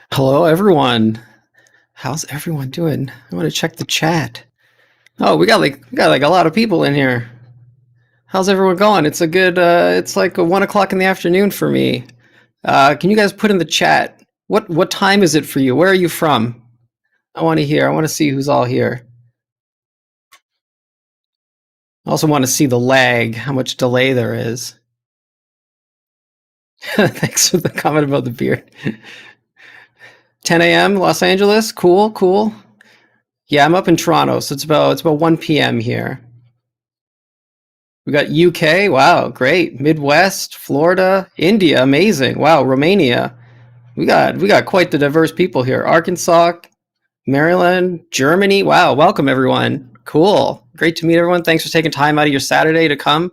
Hello, everyone. How's everyone doing? I want to check the chat. Oh, we got like a lot of people in here. How's everyone going? It's a good. It's like 1 o'clock in the afternoon for me. Can you guys put in the chat what time is it for you? Where are you from? I want to hear. I want to see who's all here. I also want to see the lag, how much delay there is. Thanks for the comment about the beard. 10 a.m. Los Angeles. Cool, cool. Yeah, I'm up in Toronto, so it's about 1 p.m. here. We got UK. Wow, great. Midwest, Florida, India, amazing. Wow, Romania. We got quite the diverse people here. Arkansas, Maryland, Germany. Wow, welcome everyone. Cool. Great to meet everyone. Thanks for taking time out of your Saturday to come.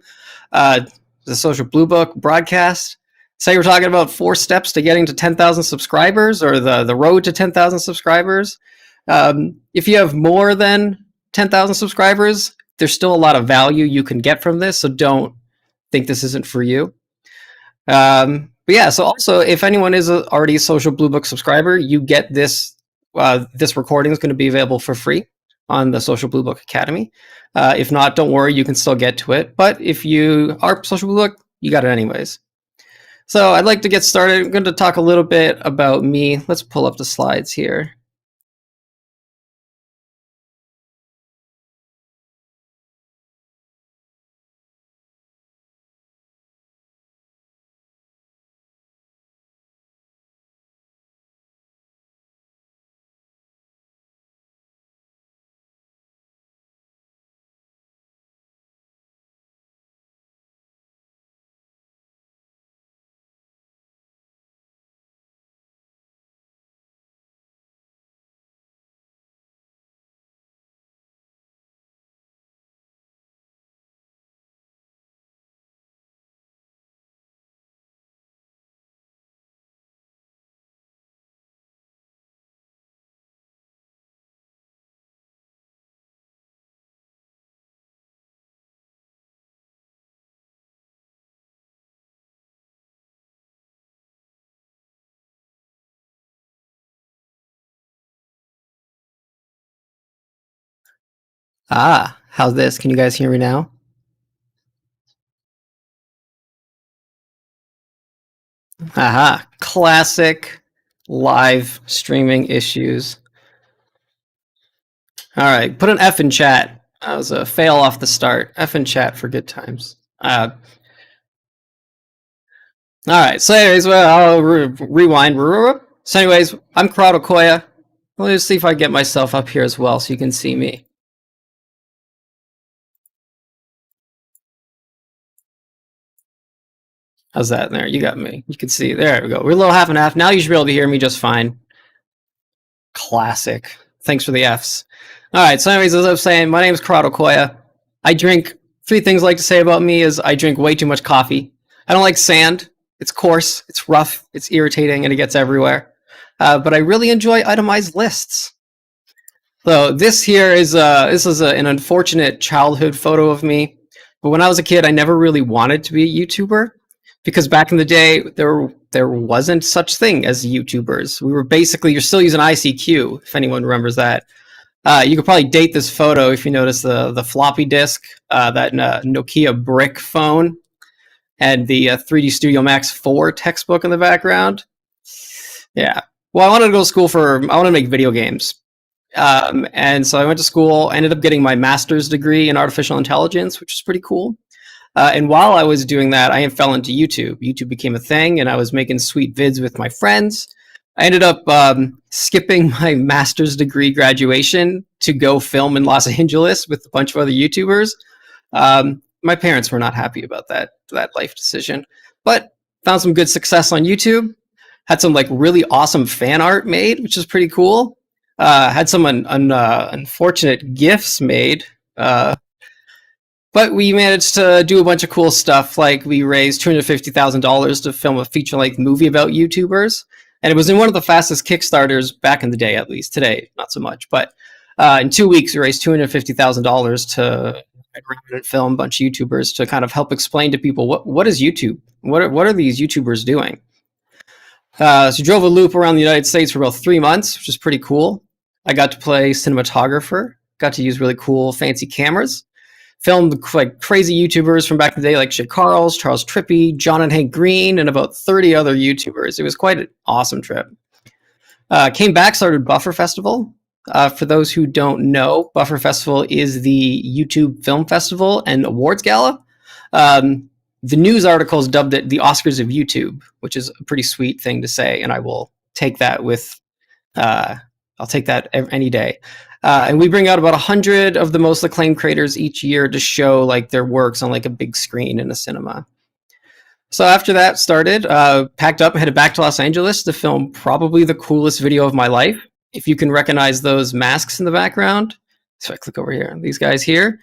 Uh, the Social Bluebook broadcast. Say we're talking about 4 steps to getting to 10,000 subscribers, or the road to 10,000 subscribers. If you have more than 10,000 subscribers, there's still a lot of value you can get from this, so don't think this isn't for you. But yeah, so also if anyone is already a Social Bluebook subscriber, you get this. This recording is going to be available for free on the Social Bluebook Academy. If not, don't worry, you can still get to it. But if you are Social Bluebook, you got it anyways. So I'd like to get started. I'm going to talk a little bit about me. Let's pull up the slides here. How's this? Can you guys hear me now? Aha, classic live streaming issues. All right, put an F in chat. That was a fail off the start. F in chat for good times. All right, so anyways, well, I'll rewind. So anyways, I'm Corrado Koya. Let's see if I get myself up here as well so you can see me. How's that? There, you got me. You can see. There we go. We're a little half and half. Now you should be able to hear me just fine. Classic. Thanks for the Fs. All right, so anyways, as I was saying, my name is Corrado Koya. I drink, 3 things I like to say about me is I drink way too much coffee. I don't like sand. It's coarse, it's rough, it's irritating, and it gets everywhere. But I really enjoy itemized lists. So this here is an unfortunate childhood photo of me. But when I was a kid, I never really wanted to be a YouTuber because back in the day there wasn't such thing as YouTubers. We were basically, you're still using ICQ if anyone remembers that. You could probably date this photo if you notice the floppy disk, that Nokia brick phone, and the 3D Studio Max 4 textbook in the background. Yeah. Well, I wanted to go to school I wanted to make video games. And so I went to school. I ended up getting my master's degree in artificial intelligence, which is pretty cool. And while I was doing that, I fell into YouTube. YouTube became a thing, and I was making sweet vids with my friends. I ended up skipping my master's degree graduation to go film in Los Angeles with a bunch of other YouTubers. My parents were not happy about that life decision, but found some good success on YouTube. Had some like really awesome fan art made, which is pretty cool. Had some unfortunate GIFs made, but we managed to do a bunch of cool stuff. Like we raised $250,000 to film a feature-length movie about YouTubers, and it was in one of the fastest Kickstarters back in the day. At least today, not so much. But in 2 weeks, we raised $250,000 to film a bunch of YouTubers to kind of help explain to people what is YouTube, what are these YouTubers doing. So drove a loop around the United States for about 3 months, which is pretty cool. I got to play cinematographer, got to use really cool, fancy cameras, filmed like crazy YouTubers from back in the day, like Shit Carls, Charles Trippy, John and Hank Green, and about 30 other YouTubers. It was quite an awesome trip. Came back, started Buffer Festival. For those who don't know, Buffer Festival is the YouTube Film Festival and Awards Gala. The news articles dubbed it the Oscars of YouTube, which is a pretty sweet thing to say, and I will take that with. I'll take that any day. And we bring out about 100 of the most acclaimed creators each year to show like their works on like a big screen in a cinema. So after that started, packed up and headed back to Los Angeles to film probably the coolest video of my life. If you can recognize those masks in the background. So I click over here, these guys here.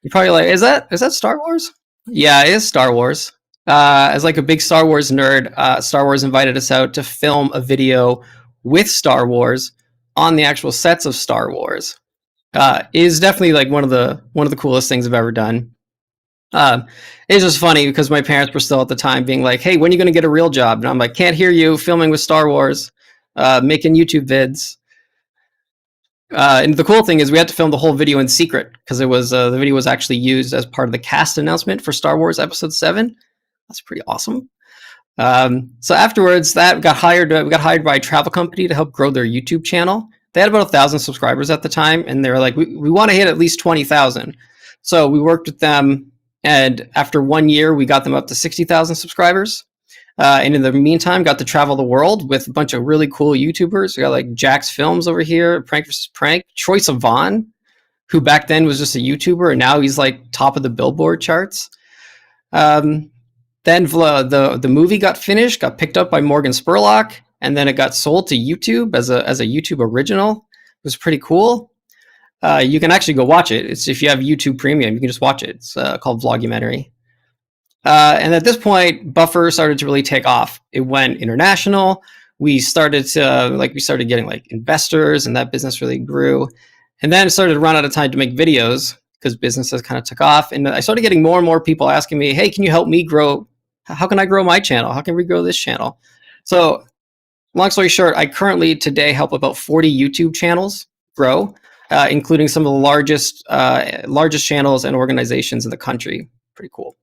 You're probably like, is that Star Wars? Yeah, it is Star Wars. As like a big Star Wars nerd, Star Wars invited us out to film a video with Star Wars on the actual sets of Star Wars. Is definitely like one of the coolest things I've ever done. It's just funny because my parents were still at the time being like, "Hey, when are you going to get a real job?" And I'm like, "Can't hear you. Filming with Star Wars, making YouTube vids." And the cool thing is we had to film the whole video in secret because it was the video was actually used as part of the cast announcement for Star Wars Episode 7. That's pretty awesome. So afterwards, that got hired. We got hired by a travel company to help grow their YouTube channel. They had about 1,000 subscribers at the time, and they were like, "We want to hit at least 20,000." So we worked with them, and after 1 year, we got them up to 60,000 subscribers. And in the meantime, got to travel the world with a bunch of really cool YouTubers. We got like Jack's Films over here, Prank vs. Prank, Troye Sivan, who back then was just a YouTuber, and now he's like top of the Billboard charts. Then the movie got finished, got picked up by Morgan Spurlock, and then it got sold to YouTube as a YouTube original. It was pretty cool. You can actually go watch it. It's if you have YouTube Premium, you can just watch it. It's called Vlogumentary. And at this point, Buffer started to really take off. It went international. We started getting like investors, and that business really grew. And then it started to run out of time to make videos because businesses kind of took off. And I started getting more and more people asking me, "Hey, can you help me grow? How can I grow my channel? How can we grow this channel?" So long story short, I currently today help about 40 YouTube channels grow, including some of the largest channels and organizations in the country. Pretty cool.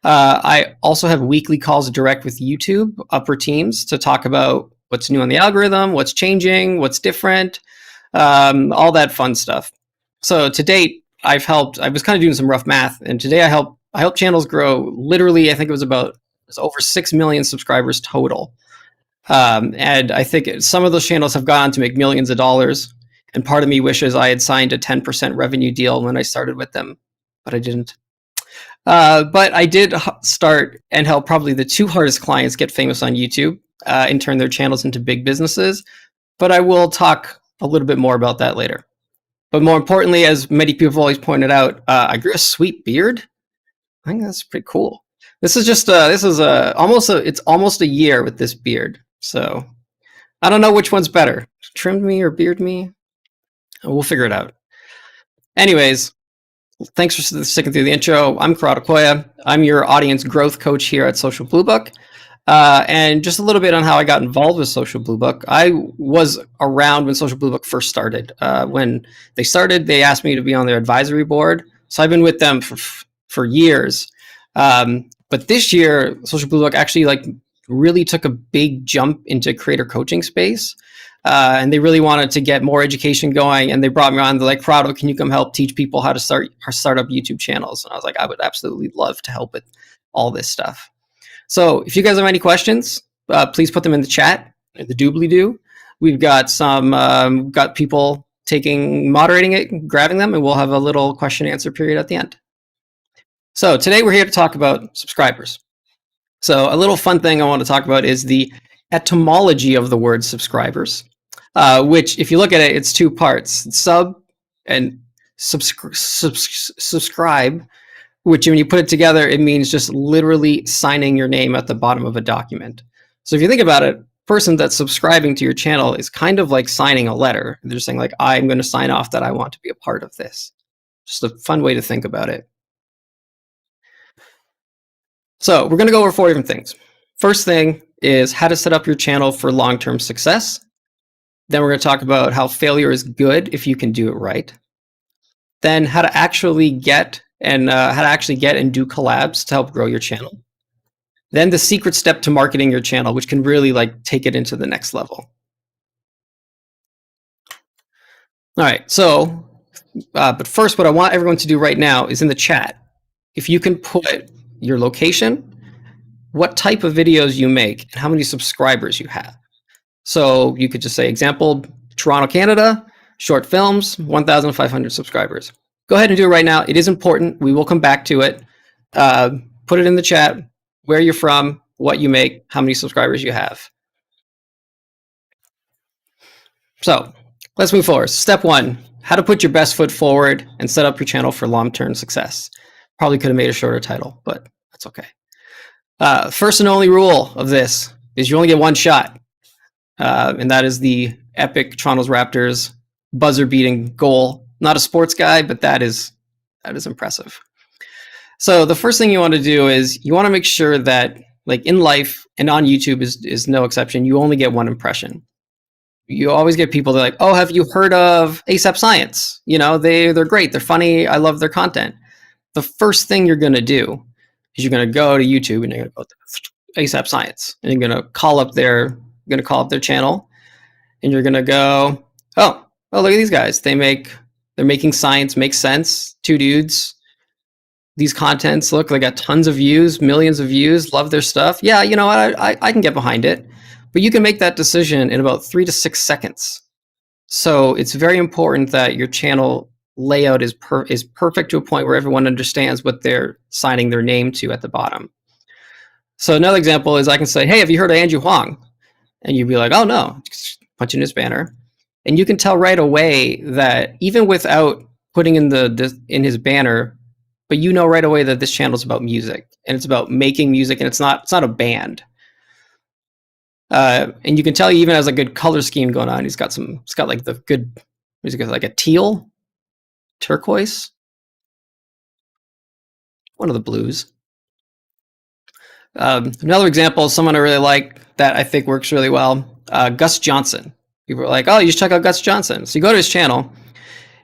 I also have weekly calls direct with YouTube upper teams to talk about what's new on the algorithm, what's changing, what's different, all that fun stuff. So to date, I was kind of doing some rough math, and today I help channels grow. Literally, I think it was over 6 million subscribers total. And I think some of those channels have gone on to make millions of dollars. And part of me wishes I had signed a 10% revenue deal when I started with them, but I didn't. But I did start and help probably the 2 hardest clients get famous on YouTube and turn their channels into big businesses. But I will talk a little bit more about that later. But more importantly, as many people have always pointed out, I grew a sweet beard. I think that's pretty cool. This is just it's almost a year with this beard. So I don't know which one's better, trimmed me or beard me. We'll figure it out. Anyways, thanks for sticking through the intro. I'm Corrado Koya. I'm your audience growth coach here at Social Bluebook. And just a little bit on how I got involved with Social Bluebook. I was around when Social Bluebook first started. When they started, they asked me to be on their advisory board. So I've been with them for years. But this year, Social Bluebook actually really took a big jump into creator coaching space. And they really wanted to get more education going, and they brought me on. They're like, "Corrado, can you come help teach people how to start up YouTube channels?" And I was like, I would absolutely love to help with all this stuff. So if you guys have any questions, please put them in the chat, in the doobly-doo. We've got got people moderating it, grabbing them, and we'll have a little question and answer period at the end. So today we're here to talk about subscribers. So a little fun thing I want to talk about is the etymology of the word subscribers, which if you look at it, it's 2 parts, sub and subscribe, which when you put it together, it means just literally signing your name at the bottom of a document. So if you think about it, a person that's subscribing to your channel is kind of like signing a letter. They're just saying like, I'm going to sign off that I want to be a part of this. Just a fun way to think about it. So we're going to go over 4 different things. First thing is how to set up your channel for long-term success. Then we're going to talk about how failure is good if you can do it right. Then how to actually get and do collabs to help grow your channel. Then the secret step to marketing your channel, which can really like take it into the next level. All right, so but first, what I want everyone to do right now is in the chat, if you can put your location, what type of videos you make, and how many subscribers you have. So you could just say, example, Toronto, Canada, short films, 1,500 subscribers. Go ahead and do it right now. It is important. We will come back to it. Put it in the chat, where you're from, what you make, how many subscribers you have. So let's move forward. Step one, how to put your best foot forward and set up your channel for long-term success. Probably could have made a shorter title, but that's okay. First and only rule of this is you only get one shot. And that is the epic Toronto Raptors buzzer-beating goal. Not a sports guy, but that is impressive. So the first thing you want to do is you want to make sure that, like in life and on YouTube is no exception, you only get one impression. You always get people that are like, oh, have you heard of ASAP Science? You know, they're great, they're funny, I love their content. The first thing you're going to do is you're going to go to YouTube and you're going to go to ASAP Science, and you're going to call up their channel, and you're going to go, oh, look at these guys. They're making science make sense. Two dudes. These contents look, they got tons of views, millions of views, love their stuff. Yeah, you know what? I can get behind it. But you can make that decision in about 3 to 6 seconds. So it's very important that your channel layout is perfect to a point where everyone understands what they're signing their name to at the bottom. So another example is I can say, hey, have you heard of Andrew Huang? And you'd be like, oh no, just punch in his banner. And you can tell right away that even without putting in his banner, but you know right away that this channel is about music, and it's about making music, and it's not a band. And you can tell he even has a good color scheme going on. He's got like a teal, turquoise, one of the blues. Another example, someone I really like that I think works really well, Gus Johnson. People are like, oh, you should check out Gus Johnson. So you go to his channel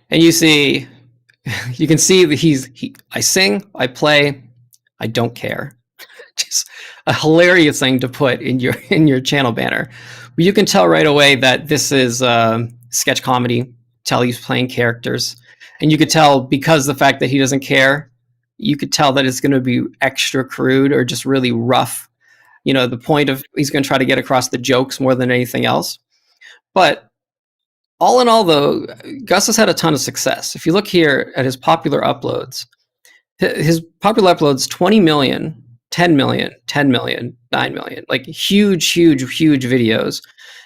and you can see that I sing, I play, I don't care. Just a hilarious thing to put in your channel banner. But you can tell right away that this is sketch comedy. Tell he's playing characters, and you could tell because the fact that he doesn't care, you could tell that it's going to be extra crude or just really rough. You know, the point of he's going to try to get across the jokes more than anything else. But all in all, though, Gus has had a ton of success. If you look here at his popular uploads, 20 million, 10 million, 10 million, 9 million, like huge videos.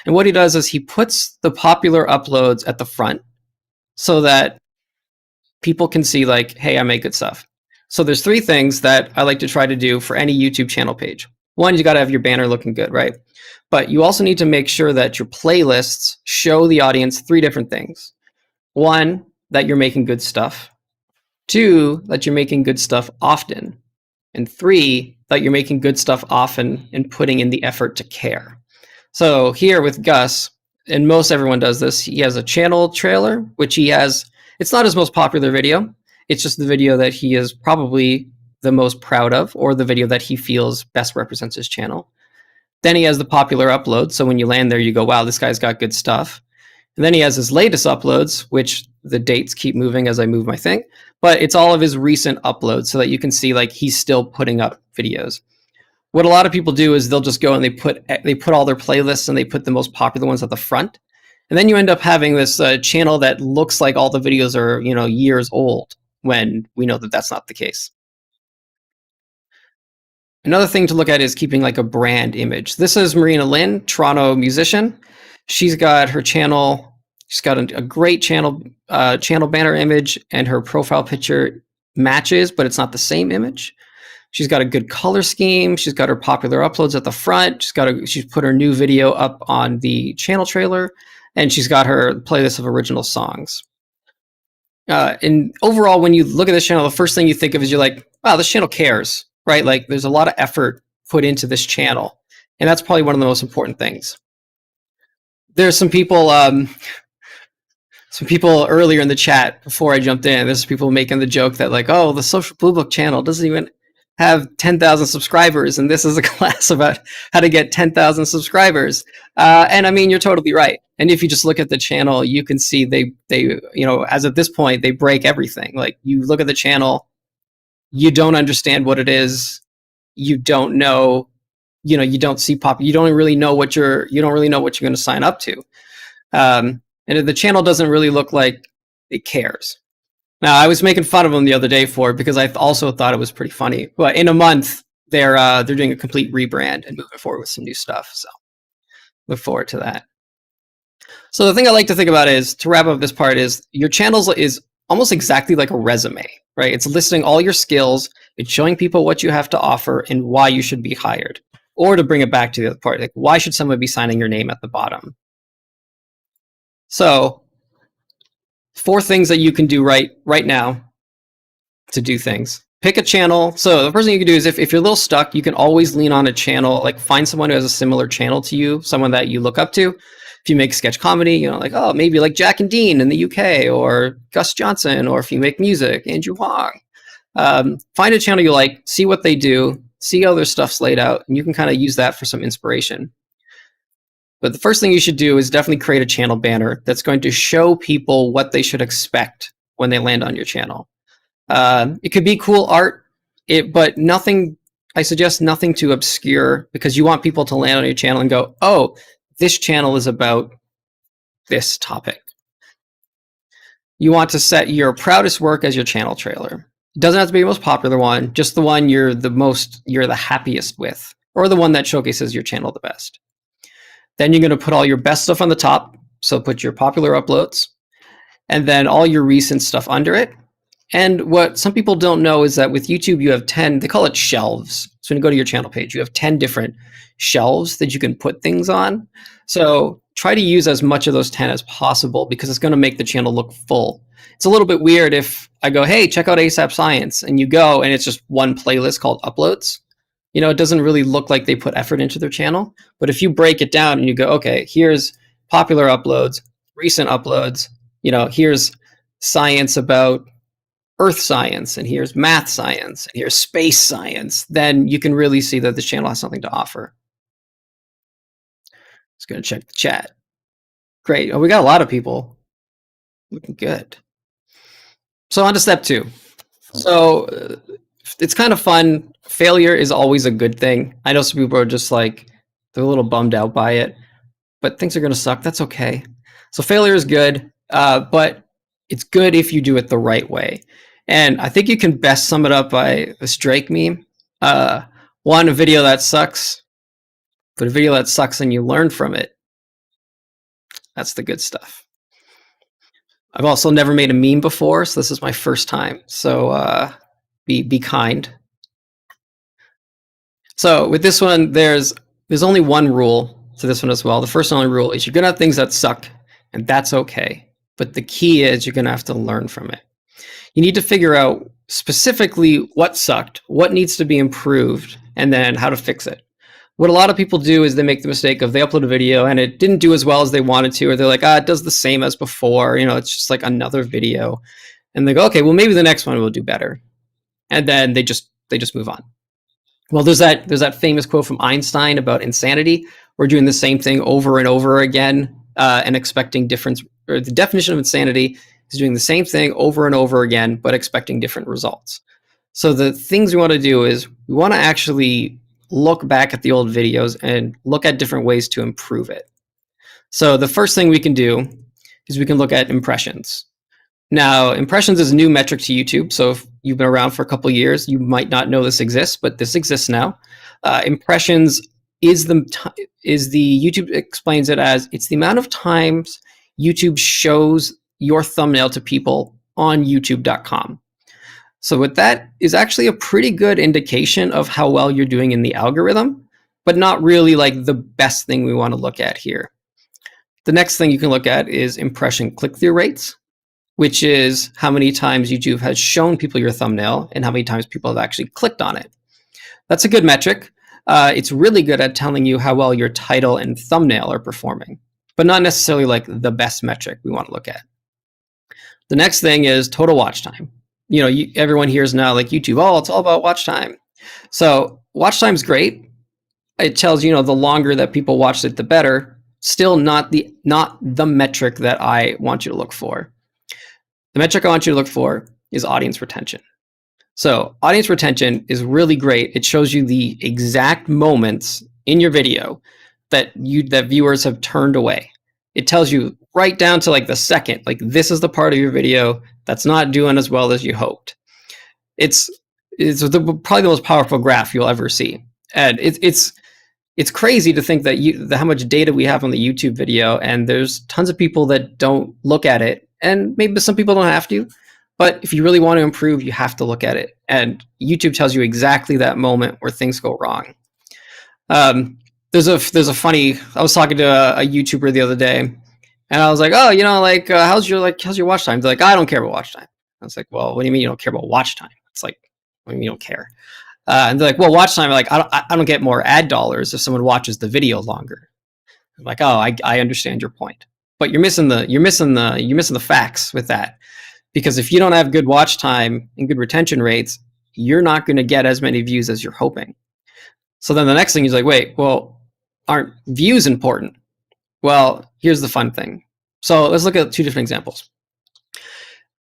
And what he does is he puts the popular uploads at the front so that people can see like, hey, I make good stuff. So there's 3 things that I like to try to do for any YouTube channel page. One, you got to have your banner looking good, right? But you also need to make sure that your playlists show the audience 3 different things. 1, that you're making good stuff. 2, that you're making good stuff often. And 3, that you're making good stuff often and putting in the effort to care. So here with Gus, and most everyone does this, he has a channel trailer, which it's not his most popular video. It's just the video that he is probably the most proud of, or the video that he feels best represents his channel. Then he has the popular upload. So when you land there, you go, wow, this guy's got good stuff. And then he has his latest uploads, which the dates keep moving as I move my thing, but it's all of his recent uploads so that you can see like he's still putting up videos. What a lot of people do is they'll just go and they put all their playlists and they put the most popular ones at the front. And then you end up having this channel that looks like all the videos are, years old, when we know that that's not the case. Another thing to look at is keeping like a brand image. This is Marina Lynn, Toronto musician. She's got her channel. She's got a great channel banner image, and her profile picture matches, but it's not the same image. She's got a good color scheme. She's got her popular uploads at the front. She's put her new video up on the channel trailer, and she's got her playlist of original songs. And overall, when you look at this channel, the first thing you think of is you're like, wow, this channel cares, right? Like there's a lot of effort put into this channel, And that's probably one of the most important things. There's some people earlier in the chat before I jumped in, there's people making the joke that like, oh, the Social Bluebook channel doesn't even have 10,000 subscribers, and this is a class about how to get 10,000 subscribers. And I mean, you're totally right. And if you just look at the channel, you can see they as of this point, they break everything. Like, you look at the channel, you don't understand what it is, you don't know, you don't see you don't really know what you're going to sign up to. And the channel doesn't really look like it cares. Now, I was making fun of them the other day for it because I also thought it was pretty funny. But in a month, they're doing a complete rebrand and moving forward with some new stuff. So look forward to that. So the thing I like to think about is, to wrap up this part, is your channel is almost exactly like a resume, right? It's listing all your skills, it's showing people what you have to offer and why you should be hired. Or to bring it back to the other part, like, why should someone be signing your name at the bottom? So 4 things that you can do right now to do things. Pick a channel. So the first thing you can do is, if you're a little stuck, you can always lean on a channel, like find someone who has a similar channel to you, someone that you look up to. If you make sketch comedy, like, oh, maybe like Jack and Dean in the UK, or Gus Johnson, or if you make music, Andrew Huang. Find a channel you like, see what they do, see how their stuff's laid out, and you can kind of use that for some inspiration. But the first thing you should do is definitely create a channel banner that's going to show people what they should expect when they land on your channel. It could be cool art, but nothing, I suggest nothing too obscure, because you want people to land on your channel and go, oh, this channel is about this topic. You want to set your proudest work as your channel trailer. It doesn't have to be the most popular one, just the one you're the happiest with, or the one that showcases your channel the best. Then you're going to put all your best stuff on the top. So put your popular uploads, and then all your recent stuff under it. And what some people don't know is that with YouTube, you have 10, they call it shelves. So when you go to your channel page, you have 10 different shelves that you can put things on. So try to use as much of those 10 as possible, because it's going to make the channel look full. It's a little bit weird if I go, hey, check out ASAP Science, and you go and it's just one playlist called uploads. It doesn't really look like they put effort into their channel. But if you break it down and you go, okay, here's popular uploads, recent uploads, here's science about earth science, and here's math science, and here's space science, then you can really see that this channel has something to offer. Just going to check the chat. Great. Oh, we got a lot of people. Looking good. So on to step 2. So it's kind of fun. Failure is always a good thing. I know some people are just like, they're a little bummed out by it, but things are going to suck. That's okay. So failure is good, but it's good if you do it the right way. And I think you can best sum it up by this Drake meme. One, a video that sucks, but a video that sucks and you learn from it. That's the good stuff. I've also never made a meme before, so this is my first time. So be kind. So with this one, there's only one rule to this one as well. The first and only rule is you're going to have things that suck, and that's okay. But the key is you're going to have to learn from it. You need to figure out specifically what sucked, what needs to be improved, and then how to fix it. What a lot of people do is they make the mistake of, they upload a video and it didn't do as well as they wanted to, or they're like, it does the same as before. It's just like another video. And they go, okay, well, maybe the next one will do better. And then they just move on. Well, there's that famous quote from Einstein about insanity. We're doing the same thing over and over again and expecting difference. Or the definition of insanity is doing the same thing over and over again, but expecting different results. So the things we want to do is we want to actually look back at the old videos and look at different ways to improve it. So the first thing we can do is we can look at impressions. Now, impressions is a new metric to YouTube. So if you've been around for a couple of years, you might not know this exists, but this exists now. Impressions is the YouTube explains it as, it's the amount of times YouTube shows your thumbnail to people on youtube.com. So what that is actually a pretty good indication of how well you're doing in the algorithm, but not really like the best thing we want to look at here. The next thing you can look at is impression click-through rates, which is how many times YouTube has shown people your thumbnail and how many times people have actually clicked on it. That's a good metric. It's really good at telling you how well your title and thumbnail are performing, but not necessarily like the best metric we want to look at. The next thing is total watch time. You know, everyone hears now like YouTube, oh, it's all about watch time. So watch time's great. It tells you know the longer that people watch it, the better. Still not the metric that I want you to look for. The metric I want you to look for is audience retention. So audience retention is really great. It shows you the exact moments in your video that viewers have turned away. It tells you right down to like the second, like this is the part of your video that's not doing as well as you hoped. It's probably the most powerful graph you'll ever see. And it's crazy to think that how much data we have on the YouTube video, and there's tons of people that don't look at it, and maybe some people don't have to, but if you really want to improve, you have to look at it. And YouTube tells you exactly that moment where things go wrong. There's a funny, I was talking to a YouTuber the other day, and I was like, oh, you know, like, how's your watch time? They're like, I don't care about watch time. I was like, well, what do you mean you don't care about watch time? It's like, what do you mean you don't care? And they're like, well, watch time, like, I don't get more ad dollars if someone watches the video longer. I'm like, oh, I understand your point, but you're missing the facts with that, because if you don't have good watch time and good retention rates, you're not going to get as many views as you're hoping. So then the next thing is like, wait, well, aren't views important? Well, here's the fun thing. So let's look at two different examples.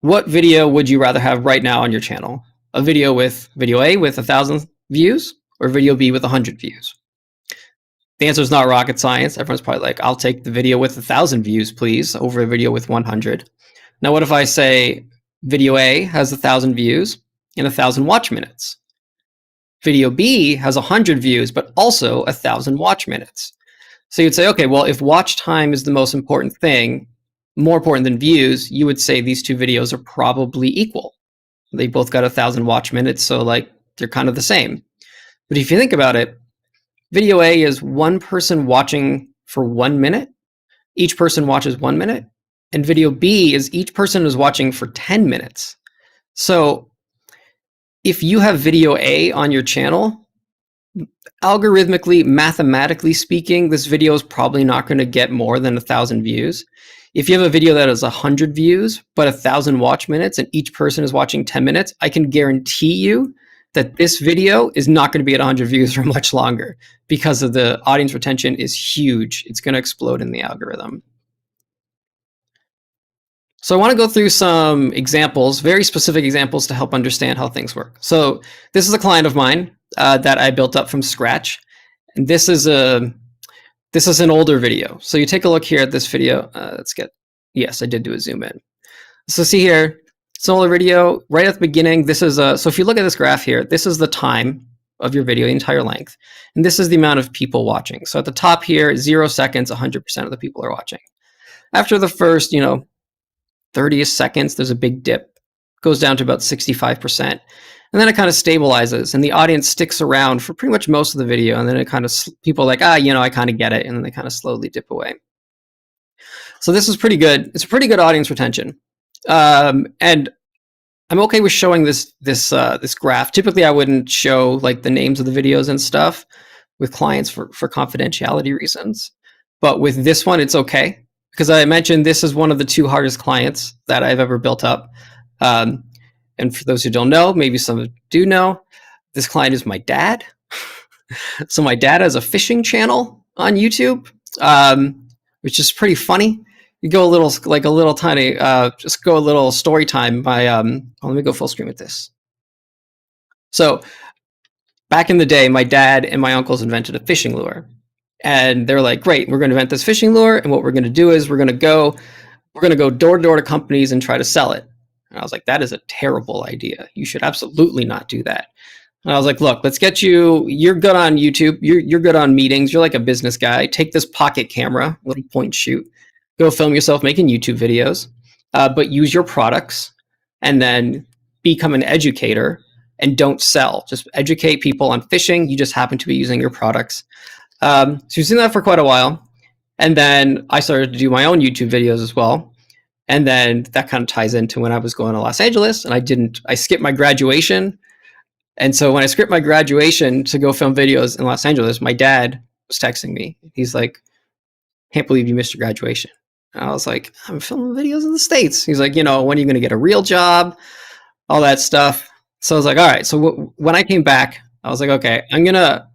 What video would you rather have right now on your channel? A video A with 1,000 views, or video B with 100 views? The answer is not rocket science. Everyone's probably like, I'll take the video with 1,000 views, please, over a video with 100. Now, what if I say video A has 1,000 views and 1,000 watch minutes? Video B has 100 views, but also 1,000 watch minutes. So you'd say, okay, well, if watch time is the most important thing, more important than views, you would say these two videos are probably equal. They both got 1,000 watch minutes, so like they're kind of the same. But if you think about it, video A is one person watching for 1 minute. Each person watches 1 minute. And video B is each person is watching for 10 minutes. So if you have video A on your channel, algorithmically, mathematically speaking, this video is probably not going to get more than 1,000 views. If you have a video that has 100 views, but 1,000 watch minutes, and each person is watching 10 minutes, I can guarantee you that this video is not going to be at 100 views for much longer, because of the audience retention is huge. It's going to explode in the algorithm. So I want to go through some examples, very specific examples, to help understand how things work. So this is a client of mine that I built up from scratch. And this is an older video. So you take a look here at this video. Yes, I did do a zoom in. So see here, it's an older video right at the beginning. This is so if you look at this graph here, this is the time of your video, the entire length. And this is the amount of people watching. So at the top here, 0 seconds, 100% of the people are watching. After the first, 30 seconds, there's a big dip, goes down to about 65%. And then it kind of stabilizes, and the audience sticks around for pretty much most of the video. And then it kind of, people are like, I kind of get it. And then they kind of slowly dip away. So this is pretty good. It's a pretty good audience retention. And I'm okay with showing this graph. Typically, I wouldn't show like the names of the videos and stuff with clients for confidentiality reasons. But with this one, it's okay, because I mentioned this is one of the 2 hardest clients that I've ever built up. And for those who don't know, maybe some do know, this client is my dad. So my dad has a fishing channel on YouTube, which is pretty funny. You go a little story time by, let me go full screen with this. So back in the day, my dad and my uncles invented a fishing lure. And they're like, great, we're going to invent this fishing lure. And what we're going to do is we're going to go door to door to companies and try to sell it. And I was like, that is a terrible idea. You should absolutely not do that. And I was like, look, let's get you're good on YouTube. You're good on meetings. You're like a business guy. Take this pocket camera, little point shoot, go film yourself making YouTube videos, but use your products and then become an educator and don't sell. Just educate people on fishing. You just happen to be using your products. So we've seen that for quite a while. And then I started to do my own YouTube videos as well. And then that kind of ties into when I was going to Los Angeles, and I skipped my graduation And so when I skipped my graduation to go film videos in Los Angeles, my dad was texting me. He's like, "Can't believe you missed your graduation." And I was like, "I'm filming videos in the States." He's like, "When are you going to get a real job?" All that stuff. So I was like, all right. So when I came back, I was like, okay, I'm gonna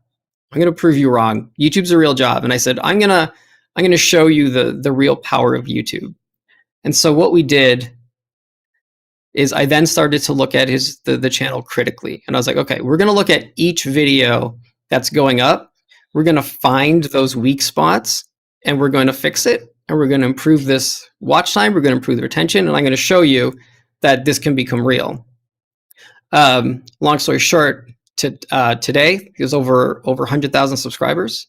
prove you wrong. YouTube's a real job. And I said, I'm gonna show you the real power of YouTube. And so what we did is I then started to look at the channel critically. And I was like, okay, we're gonna look at each video that's going up. We're gonna find those weak spots and we're going to fix it. And we're gonna improve this watch time. We're gonna improve the retention. And I'm gonna show you that this can become real. Long story short, today there's over 100,000 subscribers.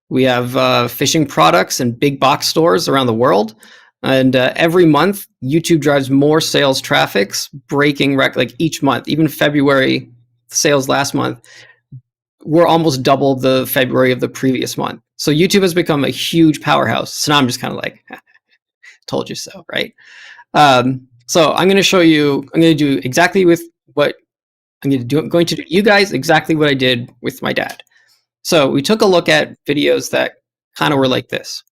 We have fishing products and big box stores around the world, and every month YouTube drives more sales traffics, breaking like each month. Even February sales last month were almost double the February of the previous month. So YouTube has become a huge powerhouse. So now I'm just kind of like, told you so, right? So I'm going to show you. I'm going to do exactly with what I'm going to do you guys exactly what I did with my dad. So we took a look at videos that kind of were like this.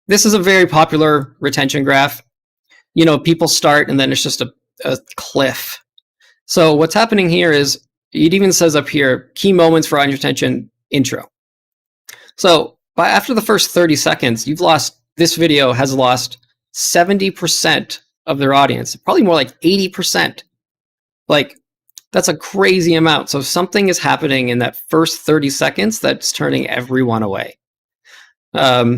This is a very popular retention graph. People start and then it's just a cliff. So what's happening here is it even says up here, key moments for audience retention intro. So after the first 30 seconds, this video has lost 70% of their audience, probably more like 80%. Like, that's a crazy amount. So something is happening in that first 30 seconds that's turning everyone away. Yeah.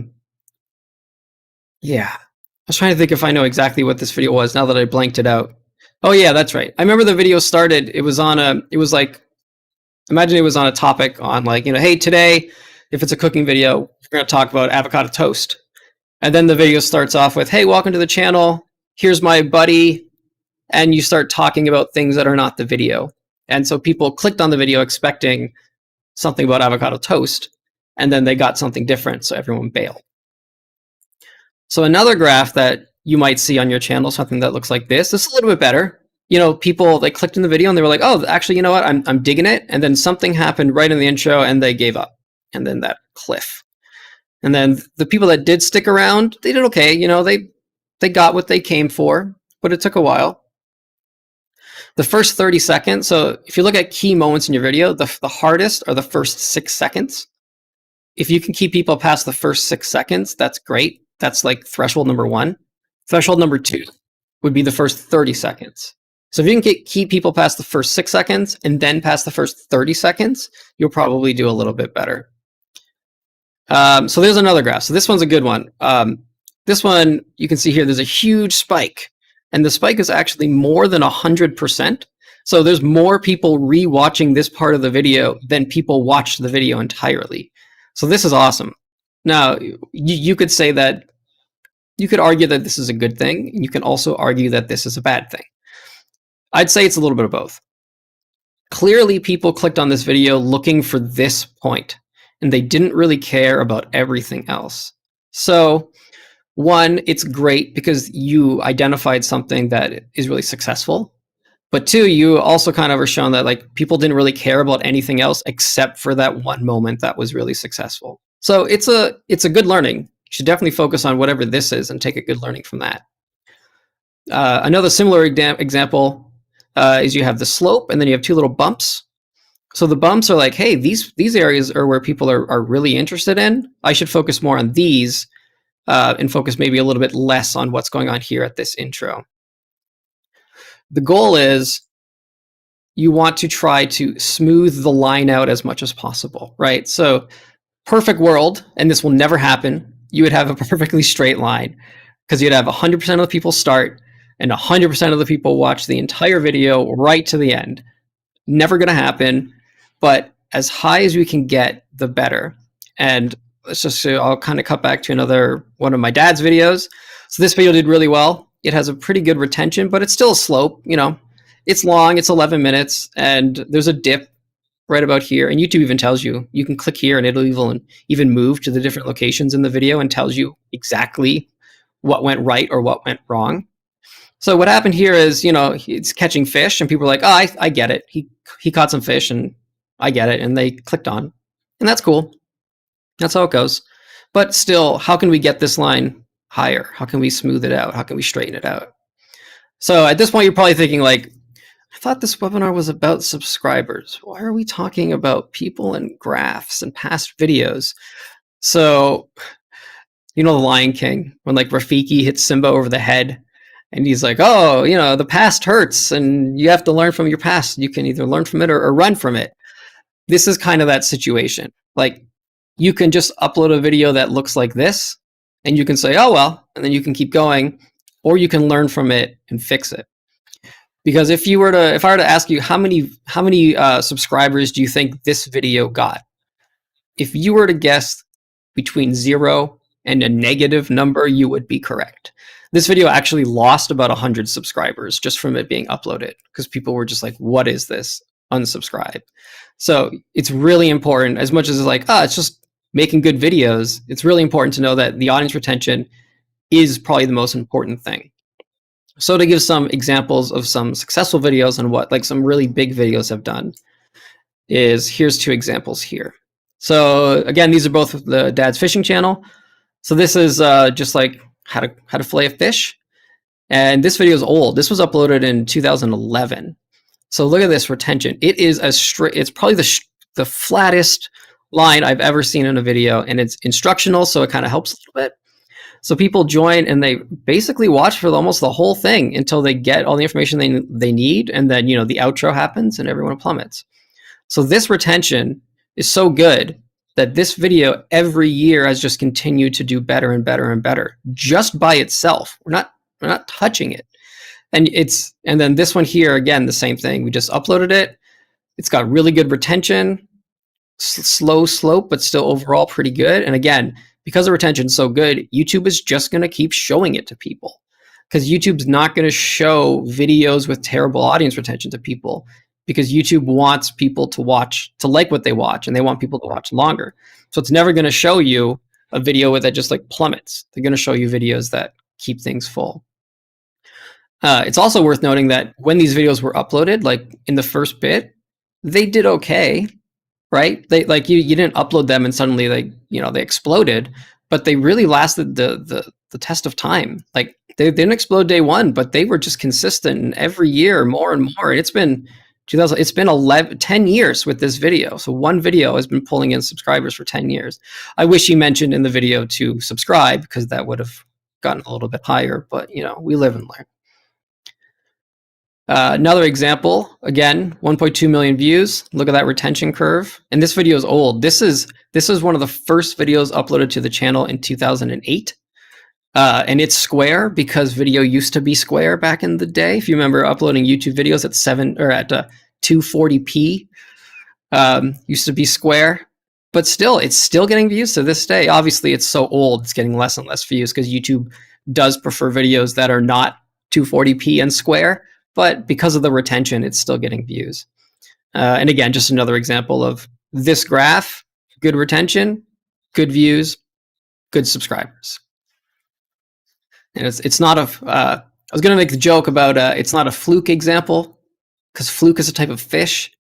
I was trying to think if I know exactly what this video was now that I blanked it out. Oh yeah, that's right. I remember the video started. It was on imagine it was on a topic on like, hey, today, if it's a cooking video, we're going to talk about avocado toast. And then the video starts off with, hey, welcome to the channel. Here's my buddy. And you start talking about things that are not the video. And so people clicked on the video expecting something about avocado toast, and then they got something different, so everyone bailed. So another graph that you might see on your channel, something that looks like this. This is a little bit better. People, they clicked in the video and they were like, oh, actually, you know what? I'm digging it. And then something happened right in the intro and they gave up. And then that cliff. And then the people that did stick around, they did okay. They got what they came for, but it took a while. The first 30 seconds, so if you look at key moments in your video, the hardest are the first 6 seconds. If you can keep people past the first 6 seconds, that's great. That's like threshold number 1. Threshold number 2 would be the first 30 seconds. So if you can keep people past the first 6 seconds and then past the first 30 seconds, you'll probably do a little bit better. So there's another graph. So this one's a good one. This one, you can see here, there's a huge spike. And the spike is actually more than 100%. So there's more people re-watching this part of the video than people watched the video entirely. So this is awesome. Now, you could say that, you could argue that this is a good thing. You can also argue that this is a bad thing. I'd say it's a little bit of both. Clearly, people clicked on this video looking for this point, and they didn't really care about everything else. So, one, it's great because you identified something that is really successful. But two, you also kind of are shown that like people didn't really care about anything else except for that one moment that was really successful. So it's a good learning. You should definitely focus on whatever this is and take a good learning from that. Another similar example is you have the slope and then you have two little bumps. So the bumps are like, hey, these areas are where people are really interested in. I should focus more on these. And focus maybe a little bit less on what's going on here at this intro. The goal is you want to try to smooth the line out as much as possible, right? So perfect world, and this will never happen, you would have a perfectly straight line because you'd have 100% of the people start and 100% of the people watch the entire video right to the end. Never going to happen, but as high as we can get, the better. And let's just say I'll kind of cut back to another one of my dad's videos. So this video did really well. It has a pretty good retention, but it's still a slope. It's long, it's 11 minutes, and there's a dip right about here. And YouTube even tells you, you can click here and it'll even move to the different locations in the video and tells you exactly what went right or what went wrong. So what happened here is, he's catching fish, and people are like, "Oh, I get it. He caught some fish, and I get it." And they clicked on, and that's cool. That's how it goes. But still, how can we get this line higher? How can we smooth it out? How can we straighten it out? So at this point, you're probably thinking like, I thought this webinar was about subscribers. Why are we talking about people and graphs and past videos? So, The Lion King, when like Rafiki hits Simba over the head, and he's like, "Oh, the past hurts, and you have to learn from your past. You can either learn from it or run from it." This is kind of that situation. Like, you can just upload a video that looks like this, and you can say, "Oh well," and then you can keep going, or you can learn from it and fix it. Because if I were to ask you how many subscribers do you think this video got, if you were to guess between 0 and a negative number, you would be correct. This video actually lost about 100 subscribers just from it being uploaded, because people were just like, "What is this? Unsubscribe." So it's really important, as much as it's like, it's just making good videos, it's really important to know that the audience retention is probably the most important thing. So to give some examples of some successful videos and what like some really big videos have done, here's 2 examples here. So again, these are both the Dad's Fishing channel. So this is just like how to fillet a fish. And this video is old. This was uploaded in 2011. So look at this retention. It is it's probably the flattest line I've ever seen in a video, and it's instructional, so it kind of helps a little bit. So people join and they basically watch for almost the whole thing until they get all the information they need, and then the outro happens and everyone plummets. So this retention is so good that this video every year has just continued to do better and better and better just by itself. We're not touching it. And then this one here, again, the same thing. We just uploaded it. It's got really good retention, slow slope, but still overall pretty good. And again, because the retention's so good, YouTube is just going to keep showing it to people, because YouTube's not going to show videos with terrible audience retention to people, because YouTube wants people to like what they watch, and they want people to watch longer. So it's never going to show you a video that just like plummets. They're going to show you videos that keep things full. It's also worth noting that when these videos were uploaded, like in the first bit, they did okay, right? They like you didn't upload them and suddenly they exploded, but they really lasted the test of time. Like they didn't explode day one, but they were just consistent, and every year more and more. And it's been 10 years with this video. So one video has been pulling in subscribers for 10 years. I wish he mentioned in the video to subscribe, because that would have gotten a little bit higher, but we live and learn. Another example, again, 1.2 million views. Look at that retention curve. And this video is old. This is one of the first videos uploaded to the channel in 2008. And it's square because video used to be square back in the day. If you remember uploading YouTube videos at 240p, used to be square, but still, it's still getting views to this day. Obviously, it's so old, it's getting less and less views because YouTube does prefer videos that are not 240p and square. But because of the retention, it's still getting views. And again, just another example of this graph: good retention, good views, good subscribers. And it's not I was going to make the joke about it's not a fluke example, because fluke is a type of fish.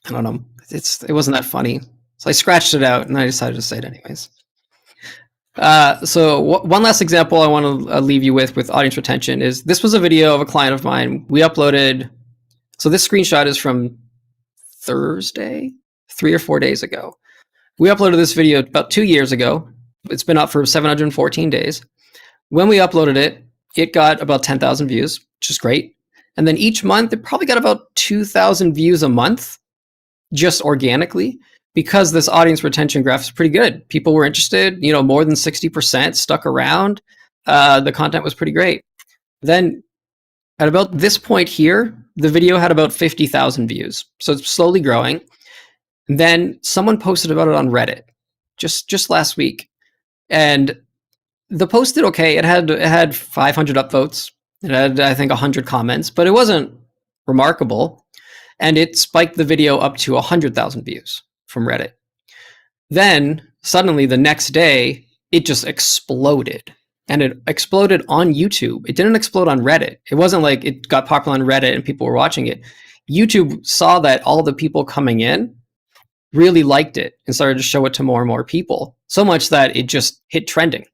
I don't know. It wasn't that funny. So I scratched it out and I decided to say it anyways. So one last example I want to leave you with audience retention is this was a video of a client of mine. We uploaded, so this screenshot is from Thursday, 3 or 4 days ago. We uploaded this video about 2 years ago. It's been up for 714 days. When we uploaded it, it got about 10,000 views, which is great. And then each month, it probably got about 2,000 views a month, just organically, because this audience retention graph is pretty good. People were interested, more than 60% stuck around. The content was pretty great. Then at about this point here, the video had about 50,000 views. So it's slowly growing. And then someone posted about it on Reddit just last week. And the post did okay. It had 500 upvotes. It had, I think, 100 comments, but it wasn't remarkable. And it spiked the video up to 100,000 views from Reddit. Then suddenly the next day, it just exploded. and it exploded on YouTube. It didn't explode on Reddit. It wasn't like it got popular on Reddit and people were watching it. YouTube saw that all the people coming in really liked it and started to show it to more and more people, so much that it just hit trending.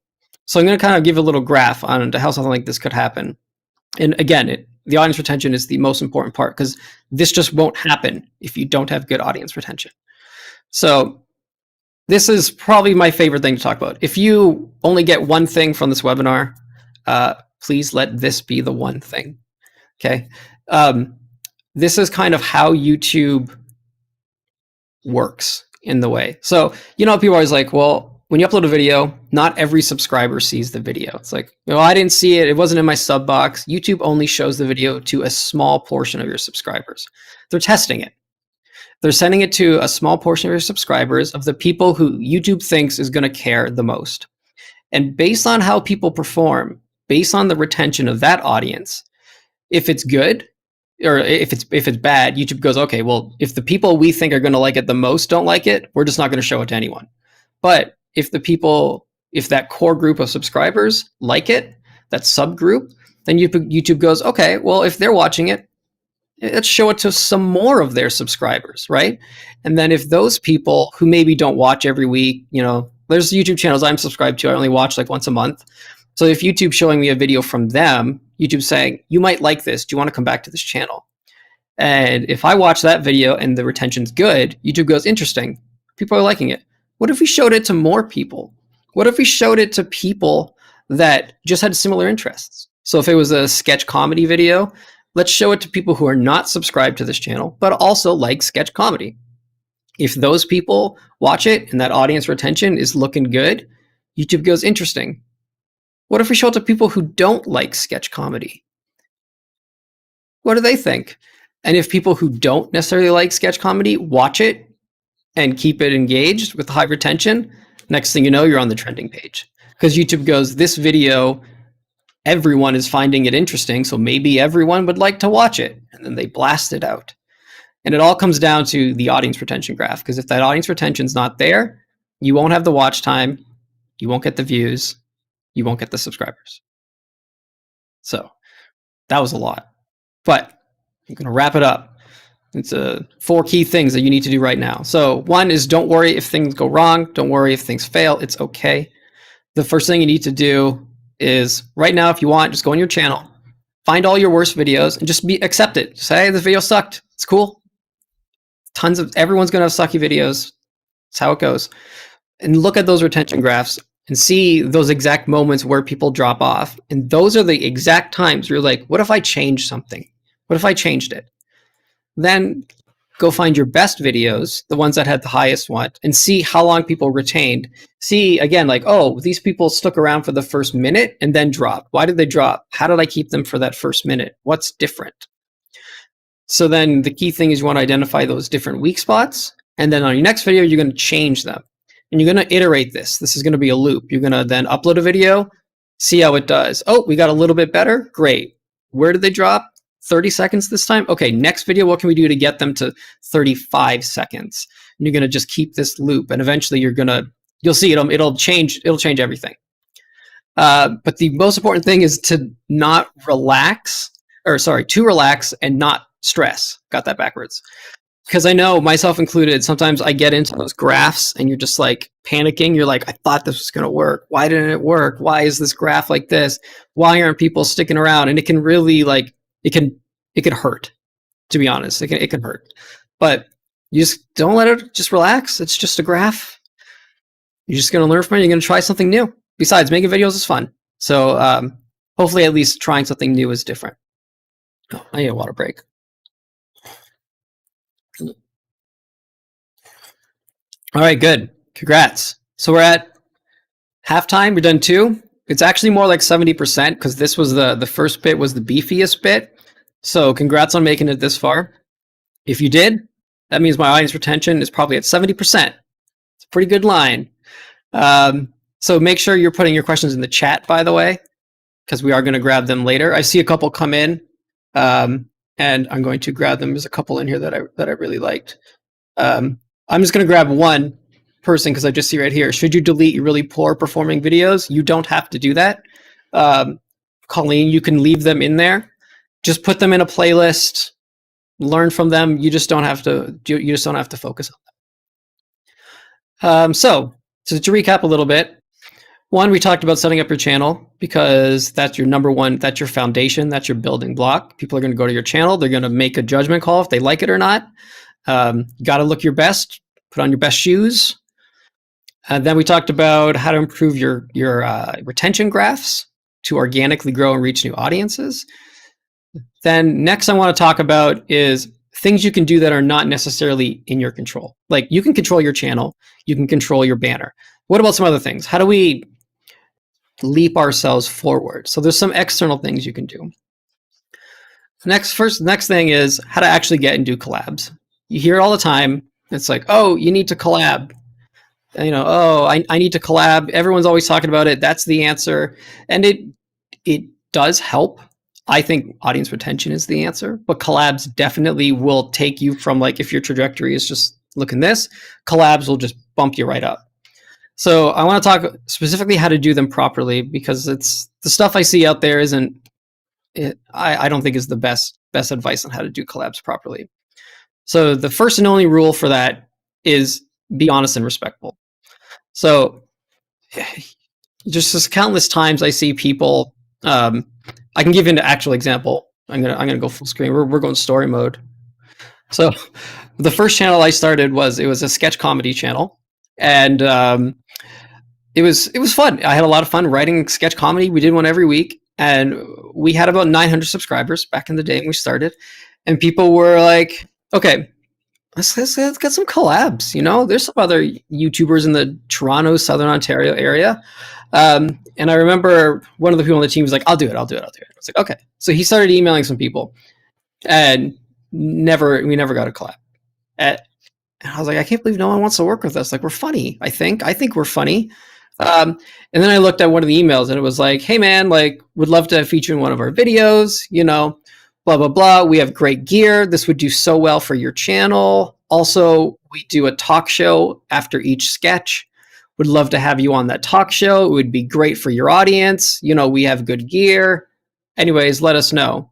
So I'm going to kind of give a little graph on how something like this could happen. And again, the audience retention is the most important part, because this just won't happen if you don't have good audience retention. So this is probably my favorite thing to talk about. If you only get one thing from this webinar, please let this be the one thing. Okay. This is kind of how YouTube works in the way. So, people are always like, well, when you upload a video, not every subscriber sees the video. It's like, I didn't see it. It wasn't in my sub box. YouTube only shows the video to a small portion of your subscribers. They're testing it. They're sending it to a small portion of your subscribers, of the people who YouTube thinks is going to care the most. And based on how people perform, based on the retention of that audience, if it's good, or if it's bad, YouTube goes, okay, well, if the people we think are going to like it the most don't like it, we're just not going to show it to anyone. But if that core group of subscribers like it, that subgroup, then YouTube goes, okay, well, if they're watching it, let's show it to some more of their subscribers, right? And then if those people who maybe don't watch every week, there's YouTube channels I'm subscribed to, I only watch like once a month. So if YouTube's showing me a video from them, YouTube's saying, you might like this. Do you want to come back to this channel? And if I watch that video and the retention's good, YouTube goes, interesting. People are liking it. What if we showed it to more people? What if we showed it to people that just had similar interests? So if it was a sketch comedy video, let's show it to people who are not subscribed to this channel, but also like sketch comedy. If those people watch it and that audience retention is looking good, YouTube goes, interesting. What if we show it to people who don't like sketch comedy? What do they think? And if people who don't necessarily like sketch comedy watch it and keep it engaged with high retention, next thing you know, you're on the trending page. Because YouTube goes, this video, everyone is finding it interesting, so maybe everyone would like to watch it. And then they blast it out. And it all comes down to the audience retention graph, because if that audience retention is not there, you won't have the watch time, you won't get the views, you won't get the subscribers. So that was a lot, but I'm going to wrap it up. It's 4 key things that you need to do right now. So one is, don't worry if things go wrong. Don't worry if things fail. It's okay. The first thing you need to do is, right now, if you want, just go on your channel, find all your worst videos and just accept it. Just say, hey, this video sucked. It's cool. Everyone's going to have sucky videos. That's how it goes. And look at those retention graphs and see those exact moments where people drop off. And those are the exact times where you're like, what if I changed something? What if I changed it? Then go find your best videos, the ones that had the highest one, and see how long people retained. See, again, like, oh, these people stuck around for the first minute and then dropped. Why did they drop? How did I keep them for that first minute? What's different? So then the key thing is you want to identify those different weak spots. And then on your next video, you're going to change them. And you're going to iterate this. This is going to be a loop. You're going to then upload a video, see how it does. Oh, we got a little bit better. Great. Where did they drop? 30 seconds this time? Okay, next video, what can we do to get them to 35 seconds? And you're going to just keep this loop. And eventually you'll see it'll change everything. But the most important thing is to relax and not stress. Got that backwards. Because I know, myself included, sometimes I get into those graphs and you're just like panicking. You're like, I thought this was going to work. Why didn't it work? Why is this graph like this? Why aren't people sticking around? And it can really it can hurt, to be honest. It can hurt. But you just don't let it, just relax. It's just a graph. You're just going to learn from it. You're going to try something new. Besides, making videos is fun. So hopefully at least trying something new is different. Oh, I need a water break. All right, good. Congrats. So we're at halftime. We're done 2. It's actually more like 70% because this was the first bit was the beefiest bit. So congrats on making it this far. If you did, that means my audience retention is probably at 70%. It's a pretty good line. So make sure you're putting your questions in the chat, by the way, because we are going to grab them later. I see a couple come in, and I'm going to grab them. There's a couple in here that I really liked. I'm just going to grab one person because I just see right here. Should you delete your really poor performing videos? You don't have to do that. Colleen, you can leave them in there. Just put them in a playlist. Learn from them. You just don't have to. You just don't have to focus on them. So to recap a little bit. One, we talked about setting up your channel because that's your number one, that's your foundation, that's your building block. People are going to go to your channel. They're going to make a judgment call if they like it or not. You got to look your best, put on your best shoes. And then we talked about how to improve your retention graphs to organically grow and reach new audiences. Then next I want to talk about is things you can do that are not necessarily in your control. Like you can control your channel, you can control your banner. What about some other things? How do we leap ourselves forward? So there's some external things you can do. Next thing is how to actually get and do collabs. You hear it all the time. It's like, oh, you need to collab. Oh, I need to collab. Everyone's always talking about it. That's the answer. And it does help. I think audience retention is the answer, but collabs definitely will take you from, like, if your trajectory is just look in this, collabs will just bump you right up. So I want to talk specifically how to do them properly, because it's the stuff I see out there I don't think is the best advice on how to do collabs properly. So the first and only rule for that is be honest and respectful. So just countless times I see people, I can give you an actual example. I'm gonna go full screen. We're going story mode. So the first channel I started was a sketch comedy channel, and it was fun. I had a lot of fun writing sketch comedy. We did one every week, and we had about 900 subscribers back in the day when we started. And people were like, "Okay, let's get some collabs." There's some other YouTubers in the Toronto, Southern Ontario area. And I remember one of the people on the team was like, I'll do it. I was like, okay. So he started emailing some people, and we never got a collab. And I was like, I can't believe no one wants to work with us. Like, we're funny. I think we're funny. And then I looked at one of the emails, and it was like, hey man, like, would love to feature in one of our videos, blah, blah, blah. We have great gear. This would do so well for your channel. Also, we do a talk show after each sketch. Would love to have you on that talk show. It would be great for your audience. We have good gear. Anyways, let us know.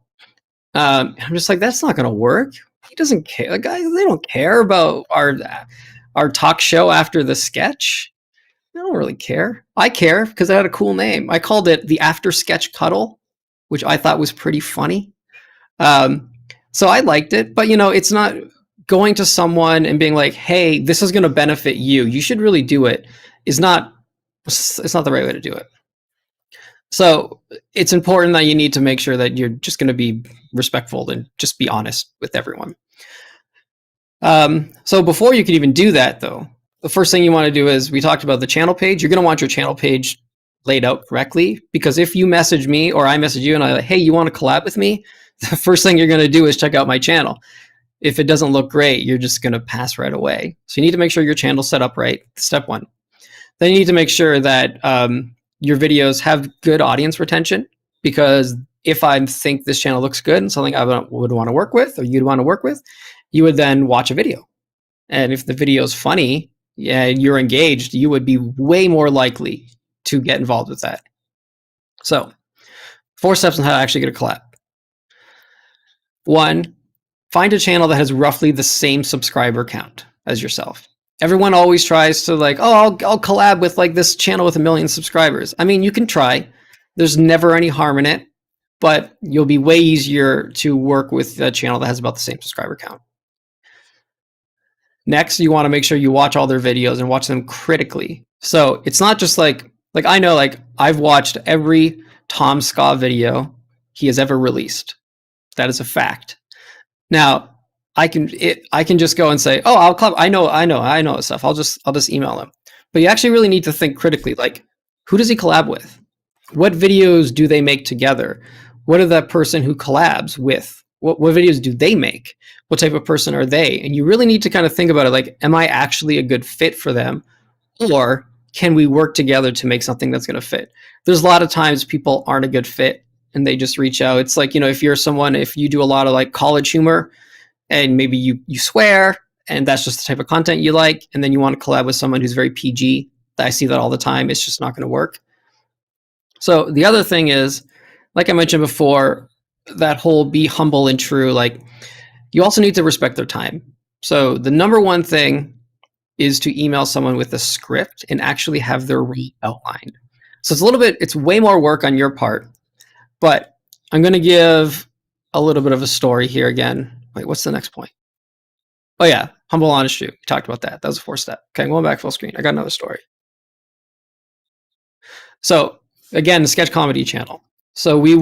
I'm just like, that's not going to work. He doesn't care. Like, they don't care about our talk show after the sketch. I don't really care. I care because it had a cool name. I called it the After Sketch Cuddle, which I thought was pretty funny. So I liked it, but it's not going to someone and being like, hey, this is going to benefit you. You should really do it. It's not the right way to do it. So it's important that you need to make sure that you're just going to be respectful and just be honest with everyone. So before you can even do that, though, the first thing you want to do is, we talked about the channel page. You're going to want your channel page laid out correctly, because if you message me or I message you and I'm like, hey, you want to collab with me? The first thing you're going to do is check out my channel. If it doesn't look great, you're just going to pass right away. So you need to make sure your channel's set up right. Step one. Then you need to make sure that your videos have good audience retention, because if I think this channel looks good and something I would want to work with, or you'd want to work with, you would then watch a video. And if the video is funny and you're engaged, you would be way more likely to get involved with that. So 4 steps on how to actually get a collab. 1, find a channel that has roughly the same subscriber count as yourself. Everyone always tries to, like, oh, I'll collab with, like, this channel with 1 million subscribers. I mean, you can try. There's never any harm in it, but you'll be way easier to work with a channel that has about the same subscriber count. Next, you want to make sure you watch all their videos and watch them critically. So it's not just like I know, like, I've watched every Tom Scott video he has ever released. That is a fact. Now, I can just go and say, oh, I'll collab. I know stuff. I'll just email him. But you actually really need to think critically, like, who does he collab with? What videos do they make together? What are that person who collabs with? What videos do they make? What type of person are they? And you really need to kind of think about it, like, am I actually a good fit for them? Or can we work together to make something that's going to fit? There's a lot of times people aren't a good fit and they just reach out. It's like, if you do a lot of, like, college humor, and maybe you swear, and that's just the type of content you like, and then you want to collab with someone who's very PG. I see that all the time. It's just not going to work. So the other thing is, like I mentioned before, that whole be humble and true, like you also need to respect their time. So the number one thing is to email someone with a script and actually have their role outlined. So it's way more work on your part, but I'm going to give a little bit of a story here again. Wait, what's the next point? Oh yeah, humble, honest, true. We talked about that. That was a 4-step. Okay, going back full screen. I got another story. So again, the sketch comedy channel. So we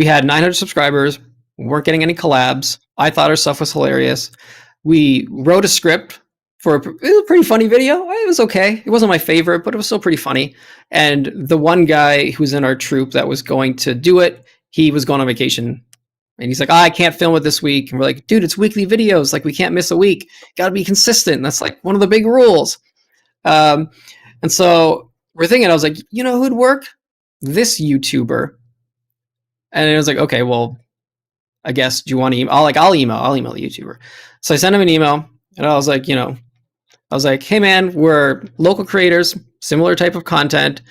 had 900 subscribers. We weren't getting any collabs. I thought our stuff was hilarious. We wrote a script for it was a pretty funny video. It was okay. It wasn't my favorite, but it was still pretty funny. And the one guy who was in our troupe that was going to do it, he was going on vacation. And he's like, I can't film it this week. And we're like, dude, it's weekly videos. Like, we can't miss a week. Got to be consistent. And that's like one of the big rules. And so we're thinking, I was like, you know who'd work? This YouTuber. And it was like, okay, well, I guess, do you want to email? I'll email the YouTuber. So I sent him an email and I was like, hey man, we're local creators, similar type of content.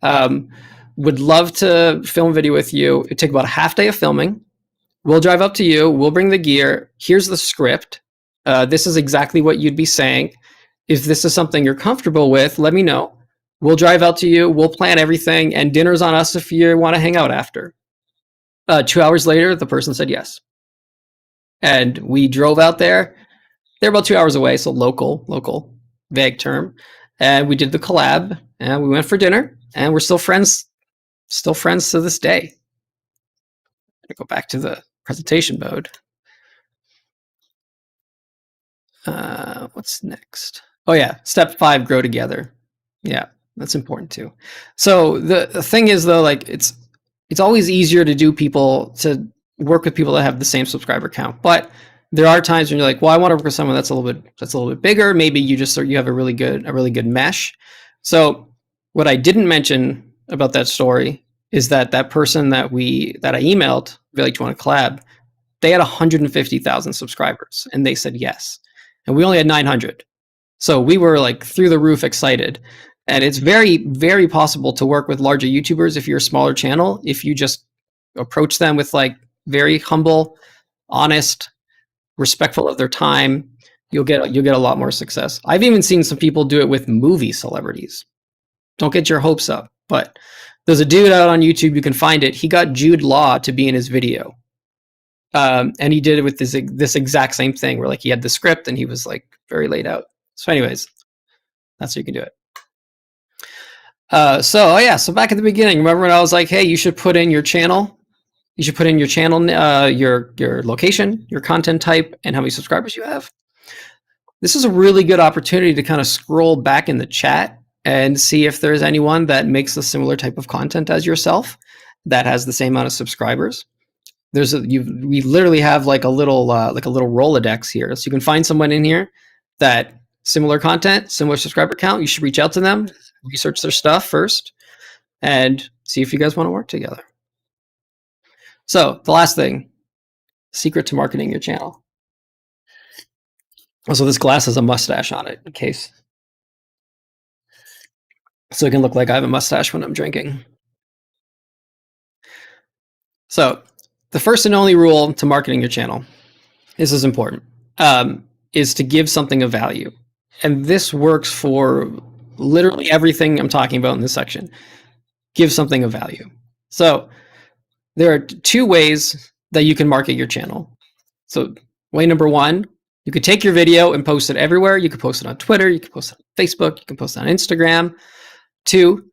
Would love to film video with you. It'd take about a half day of filming. We'll drive up to you. We'll bring the gear. Here's the script. This is exactly what you'd be saying. If this is something you're comfortable with, let me know. We'll drive out to you. We'll plan everything, and dinner's on us if you want to hang out after. 2 hours later, the person said yes. And we drove out there. They're about 2 hours away, so local, vague term. And we did the collab, and we went for dinner, and we're still friends to this day. I go back to the presentation mode. What's next? Oh yeah, step 5, grow together. Yeah, that's important too. So the thing is though, like it's always easier to work with people that have the same subscriber count, but there are times when you're like, well, I want to work with someone that's a little bit bigger. Maybe you have a really good mesh. So what I didn't mention about that story is that person that I emailed, really, do you want to collab? They had 150,000 subscribers and they said yes. And we only had 900. So we were like through the roof excited. And it's very, very possible to work with larger YouTubers if you're a smaller channel, if you just approach them with like very humble, honest, respectful of their time, you'll get a lot more success. I've even seen some people do it with movie celebrities. Don't get your hopes up, but there's a dude out on YouTube, you can find it. He got Jude Law to be in his video. And he did it with this exact same thing where like he had the script and he was like very laid out. So anyways, that's how you can do it. So back at the beginning, remember when I was like, hey, you should put in your channel. You should put in your channel, your location, your content type, and how many subscribers you have. This is a really good opportunity to kind of scroll back in the chat and see if there's anyone that makes a similar type of content as yourself that has the same amount of subscribers. We literally have like a little Rolodex here, so you can find someone in here that similar content, similar subscriber count. You should reach out to them, research their stuff first, and see if you guys want to work together. So the last thing, secret to marketing your channel. Also, this glass has a mustache on it in case, so it can look like I have a mustache when I'm drinking. So the first and only rule to marketing your channel, this is important, is to give something of value. And this works for literally everything I'm talking about in this section. Give something of value. So there are 2 ways that you can market your channel. So way number 1, you could take your video and post it everywhere. You could post it on Twitter, you could post it on Facebook, you can post it on Instagram. 2,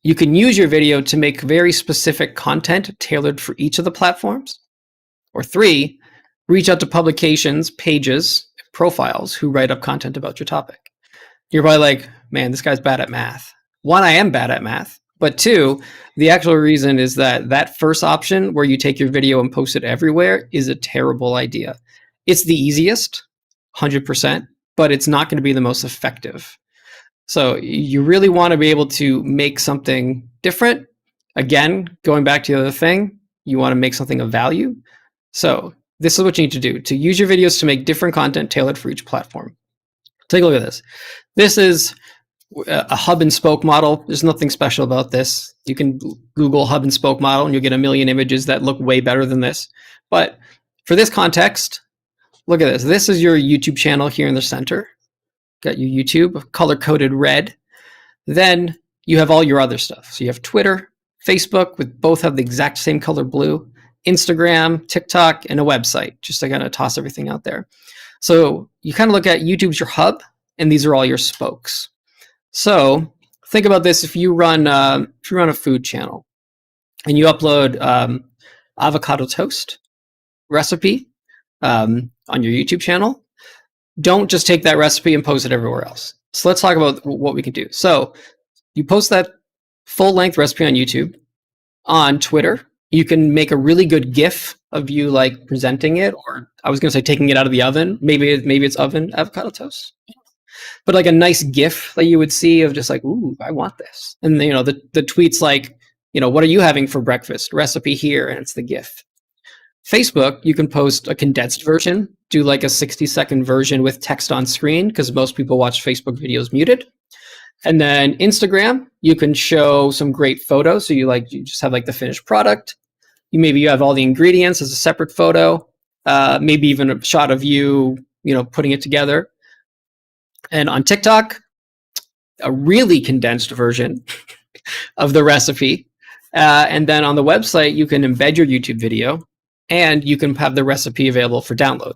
you can use your video to make very specific content tailored for each of the platforms. Or 3, reach out to publications, pages, profiles who write up content about your topic. You're probably like, man, this guy's bad at math. 1, I am bad at math. But 2, the actual reason is that first option where you take your video and post it everywhere is a terrible idea. It's the easiest, 100%, but it's not going to be the most effective. So you really want to be able to make something different. Again, going back to the other thing, you want to make something of value. So this is what you need to do to use your videos to make different content tailored for each platform. Take a look at this. This is a hub and spoke model. There's nothing special about this. You can Google hub and spoke model and you'll get a million images that look way better than this. But for this context, look at this. This is your YouTube channel here in the center. Got your YouTube color-coded red. Then you have all your other stuff. So you have Twitter, Facebook, with both have the exact same color blue, Instagram, TikTok, and a website, just to kind of toss everything out there. So you kind of look at YouTube's your hub, and these are all your spokes. So think about this: if you run a food channel and you upload avocado toast recipe on your YouTube channel, don't just take that recipe and post it everywhere else. So let's talk about what we can do. So you post that full-length recipe on YouTube. On Twitter, you can make a really good GIF of you like presenting it, or I was going to say taking it out of the oven. Maybe it's oven avocado toast, but like a nice GIF that you would see of just like, ooh, I want this. And you know, the tweets like, you know, what are you having for breakfast? Recipe here, and it's the GIF. Facebook, you can post a condensed version, do like a 60-second version with text on screen, because most people watch Facebook videos muted. And then Instagram, you can show some great photos. So you just have like the finished product. Maybe you have all the ingredients as a separate photo, maybe even a shot of you, putting it together. And on TikTok, a really condensed version of the recipe. And then on the website, you can embed your YouTube video and you can have the recipe available for download.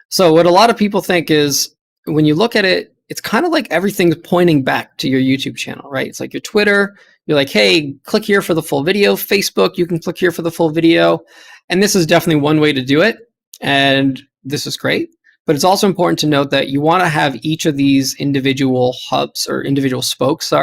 So what a lot of people think is when you look at it, it's kind of like everything's pointing back to your YouTube channel, right? It's like your Twitter, you're like, hey, click here for the full video. Facebook, you can click here for the full video. And this is definitely one way to do it. And this is great. But it's also important to note that you want to have each of these individual hubs or individual spokes,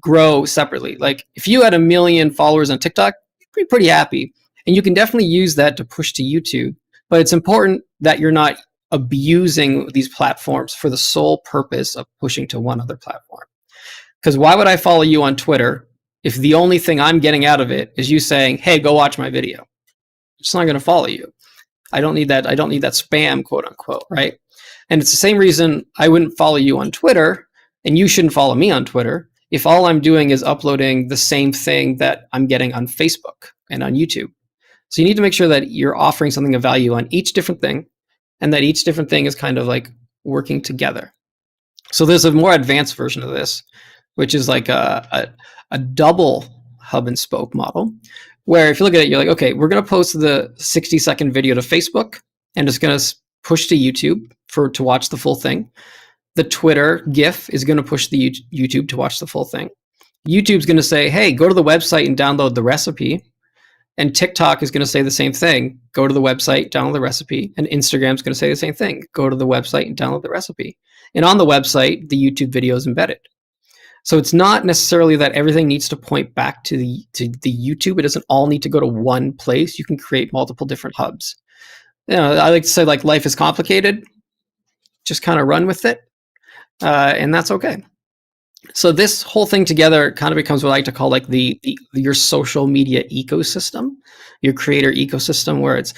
grow separately. Like if you had 1 million followers on TikTok, you'd be pretty happy. And you can definitely use that to push to YouTube. But it's important that you're not abusing these platforms for the sole purpose of pushing to one other platform. Because why would I follow you on Twitter if the only thing I'm getting out of it is you saying, hey, go watch my video? It's not going to follow you. I don't need that. I don't need that spam, quote unquote, right? And it's the same reason I wouldn't follow you on Twitter and you shouldn't follow me on Twitter if all I'm doing is uploading the same thing that I'm getting on Facebook and on YouTube. So you need to make sure that you're offering something of value on each different thing and that each different thing is kind of like working together. So there's a more advanced version of this, which is like a double hub and spoke model, where if you look at it, you're like, okay, we're going to post the 60-second video to Facebook and it's going to push to YouTube to watch the full thing. The Twitter GIF is going to push the YouTube to watch the full thing. YouTube's going to say, hey, go to the website and download the recipe. And TikTok is going to say the same thing. Go to the website, download the recipe. And Instagram's going to say the same thing. Go to the website and download the recipe. And on the website, the YouTube video is embedded. So it's not necessarily that everything needs to point back to the YouTube. It doesn't all need to go to one place. You can create multiple different hubs. I like to say like life is complicated. Just kind of run with it. And that's okay. So this whole thing together kind of becomes what I like to call like your social media ecosystem, your creator ecosystem, where it's,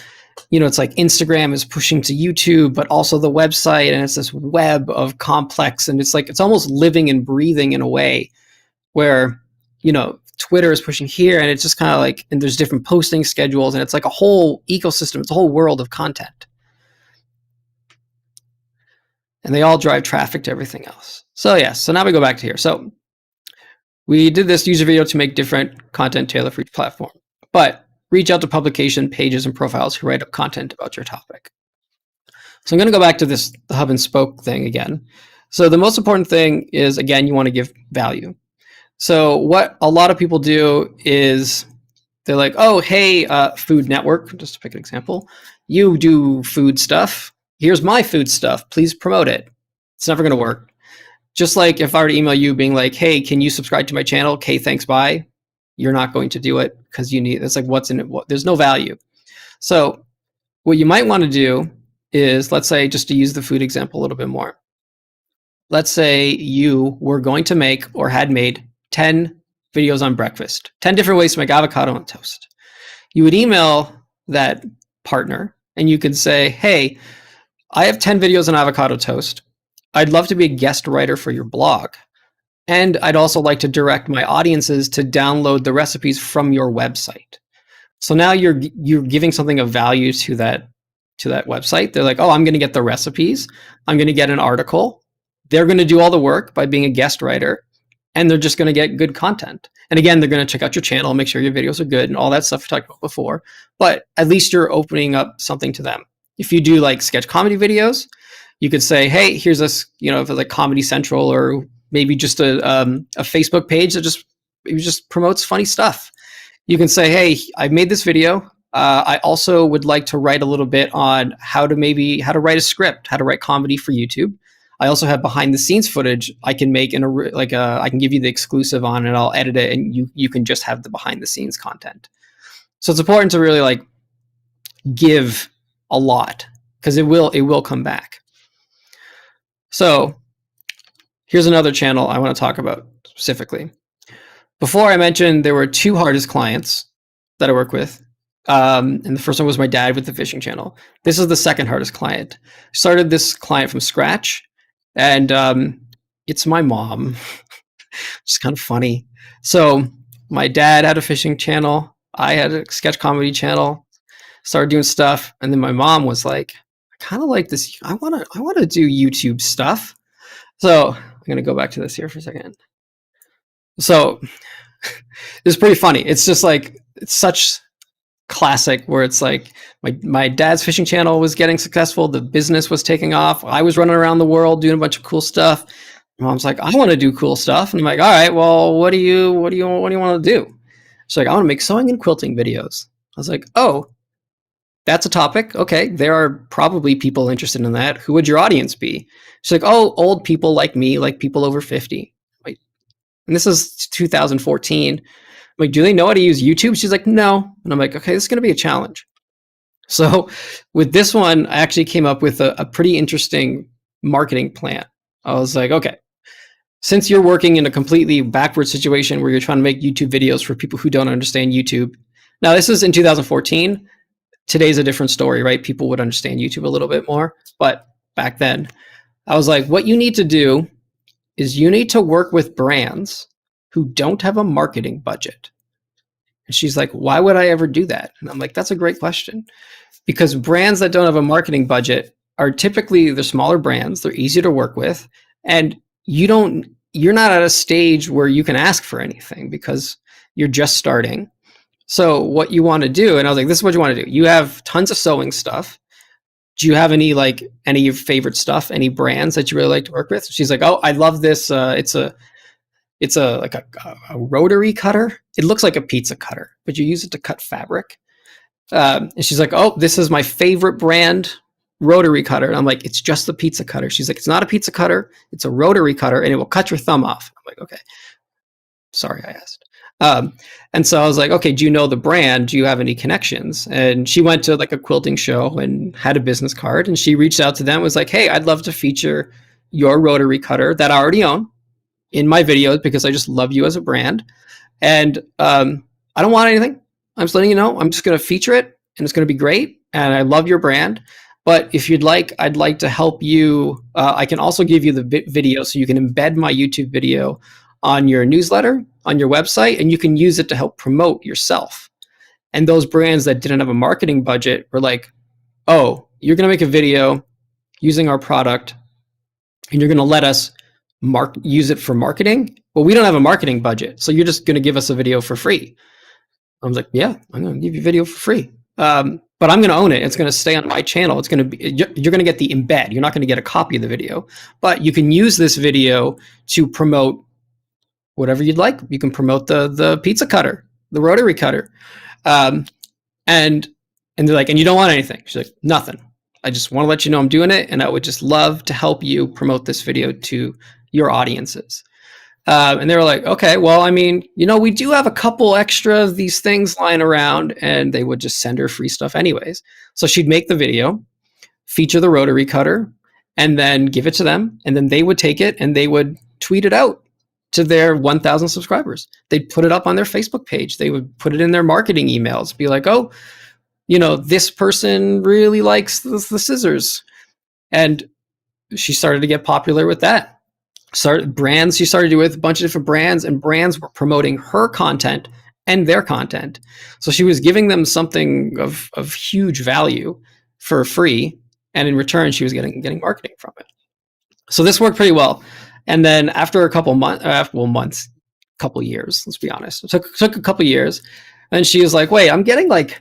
it's like Instagram is pushing to YouTube, but also the website, and it's this web of complex, and it's like it's almost living and breathing in a way where, Twitter is pushing here, and it's just kind of like, and there's different posting schedules, and it's like a whole ecosystem, it's a whole world of content. And they all drive traffic to everything else. So yes, so now we go back to here. So we did this user video to make different content tailored for each platform, but reach out to publication pages and profiles who write up content about your topic. So I'm going to go back to the hub and spoke thing again. So the most important thing is, again, you want to give value. So what a lot of people do is they're like, oh, hey, Food Network, just to pick an example, you do food stuff. Here's my food stuff. Please promote it. It's never going to work. Just like if I were to email you being like, hey, can you subscribe to my channel? Okay, thanks, bye. You're not going to do it because it's like, what's in it? There's no value. So what you might want to do is, let's say, just to use the food example a little bit more. Let's say you were going to make or had made 10 videos on breakfast, 10 different ways to make avocado on toast. You would email that partner and you could say, hey, I have 10 videos on avocado toast. I'd love to be a guest writer for your blog. And I'd also like to direct my audiences to download the recipes from your website. So now you're giving something of value to that website. They're like, oh, I'm going to get the recipes. I'm going to get an article. They're going to do all the work by being a guest writer, and they're just going to get good content. And again, they're going to check out your channel, make sure your videos are good and all that stuff we talked about before. But at least you're opening up something to them. If you do like sketch comedy videos, you could say, hey, here's this, if it's like Comedy Central, or maybe just a Facebook page that just promotes funny stuff. You can say, hey, I made this video. I also would like to write a little bit on how to write a script, how to write comedy for YouTube. I also have behind the scenes footage I can make I can give you the exclusive on, and I'll edit it, and you can just have the behind the scenes content. So it's important to really like give a lot, because it will come back. So here's another channel I want to talk about specifically. Before, I mentioned there were two hardest clients that I work with. And the first one was my dad with the fishing channel. This is the second hardest client. I started this client from scratch, and it's my mom. It's kind of funny. So my dad had a fishing channel. I had a sketch comedy channel. Started doing stuff, and then my mom was like, I kind of like this. I want to do YouTube stuff. So I'm going to go back to this here for a second. So it's pretty funny. It's just like, it's such classic where it's like my dad's fishing channel was getting successful. The business was taking off. I was running around the world doing a bunch of cool stuff. My mom's like, I want to do cool stuff. And I'm like, all right, well, what do you want to do? She's like, I want to make sewing and quilting videos. I was like, oh, that's a topic. Okay. There are probably people interested in that. Who would your audience be? She's like, oh, old people like me, like people over 50. And this is 2014. I'm like, do they know how to use YouTube? She's like, no. And I'm like, okay, this is going to be a challenge. So with this one, I actually came up with a pretty interesting marketing plan. I was like, okay, since you're working in a completely backward situation where you're trying to make YouTube videos for people who don't understand YouTube. Now, this is in 2014. Today's a different story, right? People would understand YouTube a little bit more. But back then, I was like, what you need to do is you need to work with brands who don't have a marketing budget. And she's like, why would I ever do that? And I'm like, that's a great question. Because brands that don't have a marketing budget are typically, they're smaller brands, they're easy to work with, and you're not at a stage where you can ask for anything because you're just starting. So what you want to do, and I was like, this is what you want to do. You have tons of sewing stuff. Do you have any of your favorite stuff, any brands that you really like to work with? She's like, oh, I love this. It's a rotary cutter. It looks like a pizza cutter, but you use it to cut fabric. And she's like, oh, this is my favorite brand, rotary cutter. And I'm like, it's just the pizza cutter. She's like, it's not a pizza cutter. It's a rotary cutter, and it will cut your thumb off. I'm like, okay. Sorry, I asked. And so I was like, okay, do you know the brand? Do you have any connections? And she went to like a quilting show and had a business card, and she reached out to them and was like, hey, I'd love to feature your rotary cutter that I already own in my videos because I just love you as a brand. And I don't want anything. I'm just letting you know, I'm just going to feature it, and it's going to be great. And I love your brand. But if you'd like, I'd like to help you. I can also give you the video so you can embed my YouTube video on your newsletter, on your website, and you can use it to help promote yourself. And those brands that didn't have a marketing budget were like, oh, you're going to make a video using our product, and you're going to let us use it for marketing? Well, we don't have a marketing budget, so you're just going to give us a video for free. I was like, yeah, I'm going to give you a video for free. But I'm going to own it. It's going to stay on my channel. It's going to be, you're going to get the embed. You're not going to get a copy of the video, but you can use this video to promote whatever you'd like. You can promote the pizza cutter, the rotary cutter. And they're like, and you don't want anything. She's like, nothing. I just want to let you know I'm doing it, and I would just love to help you promote this video to your audiences. And they were like, okay, well, I mean, we do have a couple extra of these things lying around, and they would just send her free stuff anyways. So she'd make the video, feature the rotary cutter, and then give it to them. And then they would take it and they would tweet it out to their 1,000 subscribers. They'd put it up on their Facebook page. They would put it in their marketing emails, be like, oh, this person really likes the scissors. And she started to get popular with that. She started to do with a bunch of different brands, and brands were promoting her content and their content. So she was giving them something of huge value for free, and in return, she was getting marketing from it. So this worked pretty well. And then after a couple months, couple years, let's be honest, it took a couple years, and she was like, "Wait, I'm getting like,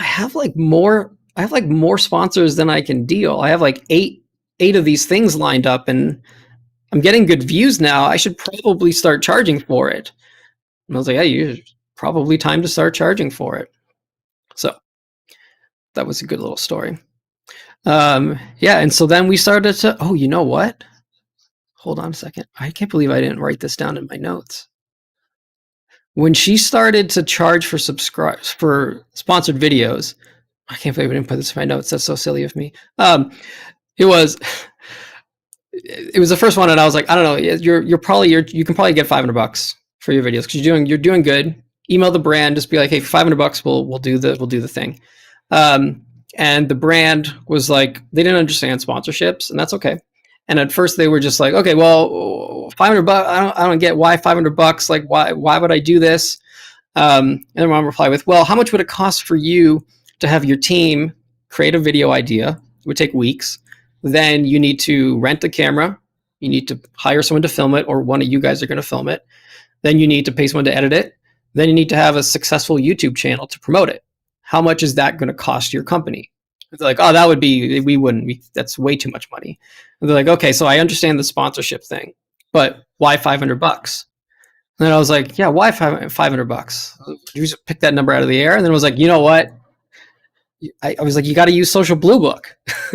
I have like more sponsors than I can deal. I have like eight of these things lined up, and I'm getting good views now. I should probably start charging for it." And I was like, "Yeah, you probably time to start charging for it." So that was a good little story. Yeah, and so then we started to, oh, you know what? Hold on a second. I can't believe I didn't write this down in my notes. When she started to charge for sponsored videos, I can't believe I didn't put this in my notes. That's so silly of me. It was the first one, and I was like, I don't know, you can probably get $500 for your videos because you're doing good. Email the brand, just be like, hey, for $500, we'll do the thing. And the brand was like, they didn't understand sponsorships, and that's okay. And at first they were just like, okay, well, $500. I don't get why $500. Like, why would I do this? And then mom replied with, well, how much would it cost for you to have your team create a video idea? It would take weeks. Then you need to rent a camera. You need to hire someone to film it, or one of you guys are going to film it. Then you need to pay someone to edit it. Then you need to have a successful YouTube channel to promote it. How much is that going to cost your company? It's like, oh, that would be, that's way too much money. And they're like, okay, so I understand the sponsorship thing, but why $500? And then I was like, yeah, why $500? You just pick that number out of the air. And then I was like, you know what? I was like, you got to use Social Bluebook.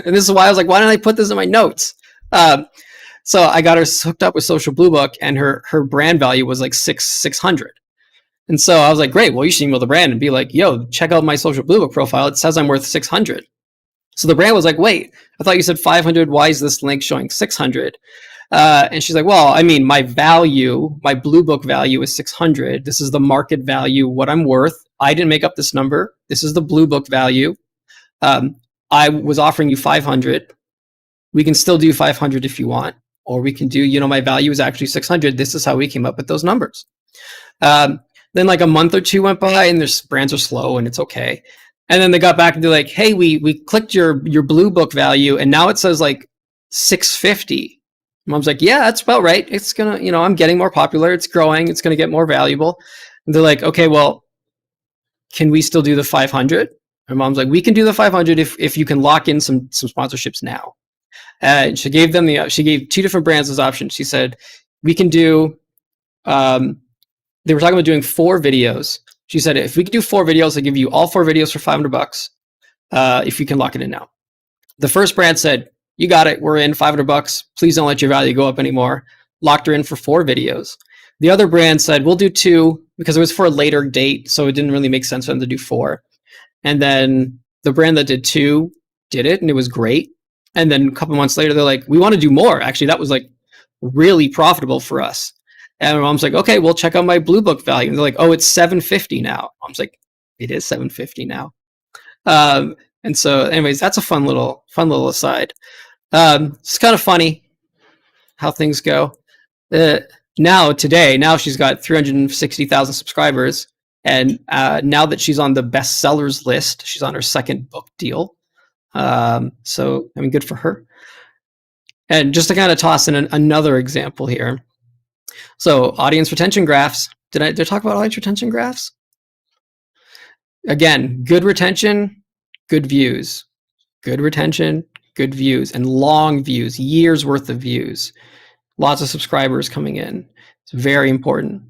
And this is why I was like, why didn't I put this in my notes? So I got her hooked up with Social Bluebook, and her brand value was like 600. And so I was like, great, well, you should email the brand and be like, yo, check out my Social Bluebook profile. It says I'm worth 600. So the brand was like, wait, I thought you said 500. Why is this link showing 600? And she's like, well, I mean, my Bluebook value is 600. This is the market value, what I'm worth. I didn't make up this number. This is the Bluebook value. I was offering you 500. We can still do 500 if you want, or we can do, my value is actually 600. This is how we came up with those numbers. Then like a month or two went by, and their brands are slow, and it's okay. And then they got back and they're like, hey, we clicked your Bluebook value, and now it says like 650. Mom's like, yeah, that's about right. It's gonna, I'm getting more popular. It's growing. It's gonna get more valuable. And they're like, okay, well, can we still do the 500? And mom's like, we can do the 500 if you can lock in some sponsorships now. And she gave two different brands as options. She said, we can do, they were talking about doing 4 videos. She said, if we could do 4 videos, I'll give you all 4 videos for $500 if you can lock it in now. The first brand said, you got it. We're in $500. Please don't let your value go up anymore. Locked her in for 4 videos. The other brand said, we'll do 2 because it was for a later date. So it didn't really make sense for them to do 4. And then the brand that did 2 did it, and it was great. And then a couple months later, they're like, we want to do more. Actually, that was like really profitable for us. And mom's like, okay, well, check out my Bluebook value. And they're like, oh, it's 750 now. Mom's like, it is 750 now. And so anyways, that's a fun little aside. It's kind of funny how things go. Now she's got 360,000 subscribers. And now that she's on the bestsellers list, she's on her 2nd book deal. So, I mean, good for her. And just to kind of toss in another example here. So audience retention graphs. Did I talk about audience retention graphs? Again, good retention, good views. Good retention, good views, and long views, years worth of views. Lots of subscribers coming in. It's very important.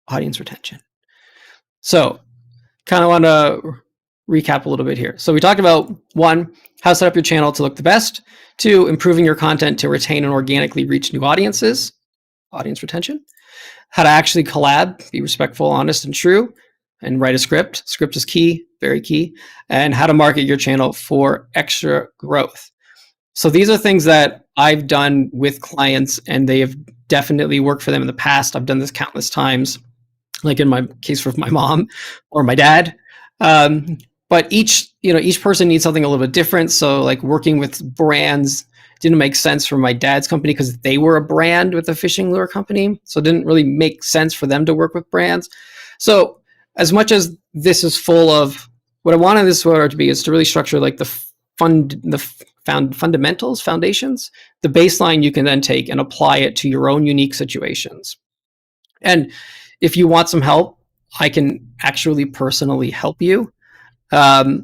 Audience retention. So kind of want to recap a little bit here. So we talked about 1, how to set up your channel to look the best. 2, improving your content to retain and organically reach new audiences. Audience retention. How to actually collab, be respectful, honest, and true, and write a script. Script is key, very key. And how to market your channel for extra growth. So these are things that I've done with clients, and they have definitely worked for them in the past. I've done this countless times, like in my case for my mom or my dad. But each person needs something a little bit different. So like working with brands didn't make sense for my dad's company because they were a brand with a fishing lure company. So it didn't really make sense for them to work with brands. So as much as this is full of what I wanted this webinar to be is to really structure like the fundamentals, foundations, the baseline you can then take and apply it to your own unique situations. And if you want some help, I can actually personally help you. I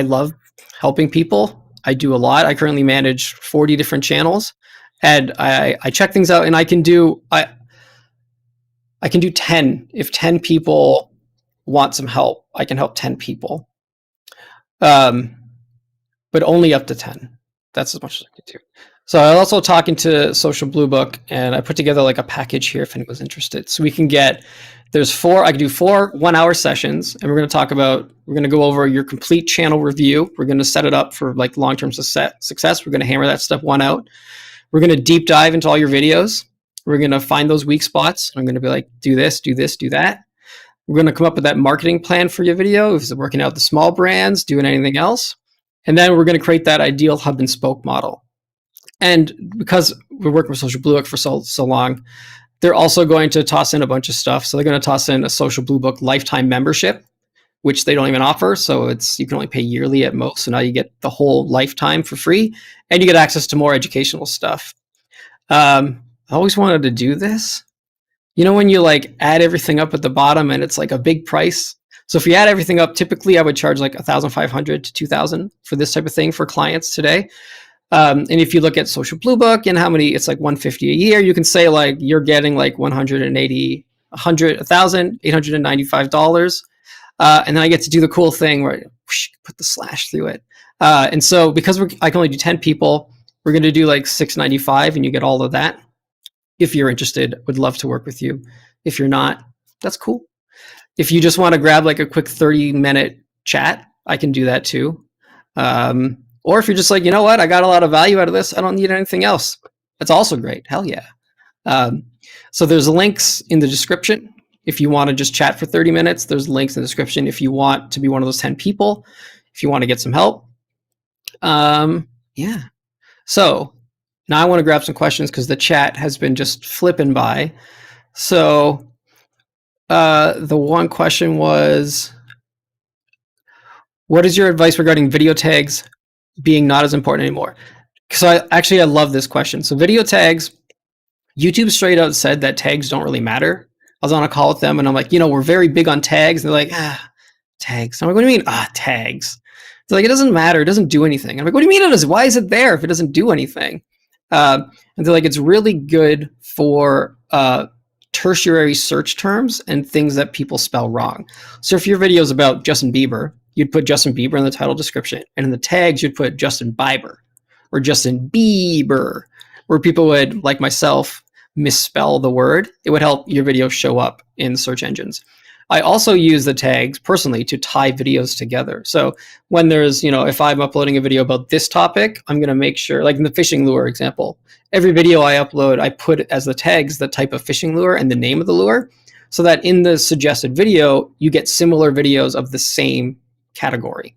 love helping people. I do a lot. I currently manage 40 different channels, and I check things out, and I can do 10. If 10 people want some help, I can help 10 people. But only up to 10. That's as much as I can do. So I'm also talking to Social Bluebook, and I put together like a package here if anyone's interested. So we can get, I can do 4 1-hour sessions, and we're going to go over your complete channel review. We're going to set it up for like long-term success. We're going to hammer that step 1 out. We're going to deep dive into all your videos. We're going to find those weak spots. I'm going to be like, do this, do this, do that. We're going to come up with that marketing plan for your video. Is it working out the small brands, doing anything else? And then we're going to create that ideal hub and spoke model. And because we're working with Social Bluebook for so long, they're also going to toss in a bunch of stuff. So they're going to toss in a Social Bluebook lifetime membership, which they don't even offer. So you can only pay yearly at most. So now you get the whole lifetime for free, and you get access to more educational stuff. I always wanted to do this. You know, when you like add everything up at the bottom and it's like a big price. So if you add everything up, typically I would charge like $1,500 to $2,000 for this type of thing for clients today. And if you look at Social Bluebook and how many, it's like $150 a year, you can say like you're getting like $1,895. And then I get to do the cool thing where I put the slash through it. And so because I can only do 10 people, we're going to do like $695, and you get all of that. If you're interested, would love to work with you. If you're not, that's cool. If you just want to grab like a quick 30-minute chat, I can do that too. Or if you're just like, you know what, I got a lot of value out of this, I don't need anything else. That's also great. Hell yeah. So there's links in the description. If you want to just chat for 30 minutes, there's links in the description. If you want to be one of those 10 people, if you want to get some help. Yeah. So now I want to grab some questions because the chat has been just flipping by. So the one question was, what is your advice regarding video tags being not as important anymore? So I love this question. So video tags, YouTube straight out said that tags don't really matter. I was on a call with them and I'm like, we're very big on tags. And they're like, tags. I'm like, what do you mean? Tags. They're like, it doesn't matter. It doesn't do anything. I'm like, what do you mean it does? Why is it there if it doesn't do anything? And they're like, it's really good for tertiary search terms and things that people spell wrong. So if your video is about Justin Bieber, you'd put Justin Bieber in the title description, and in the tags you'd put Justin Bieber or Justin Bieber, where people would, like myself, misspell the word. It would help your video show up in search engines. I also use the tags personally to tie videos together. So when there's, if I'm uploading a video about this topic, I'm going to make sure, like in the fishing lure example, every video I upload, I put as the tags the type of fishing lure and the name of the lure, so that in the suggested video, you get similar videos of the same category.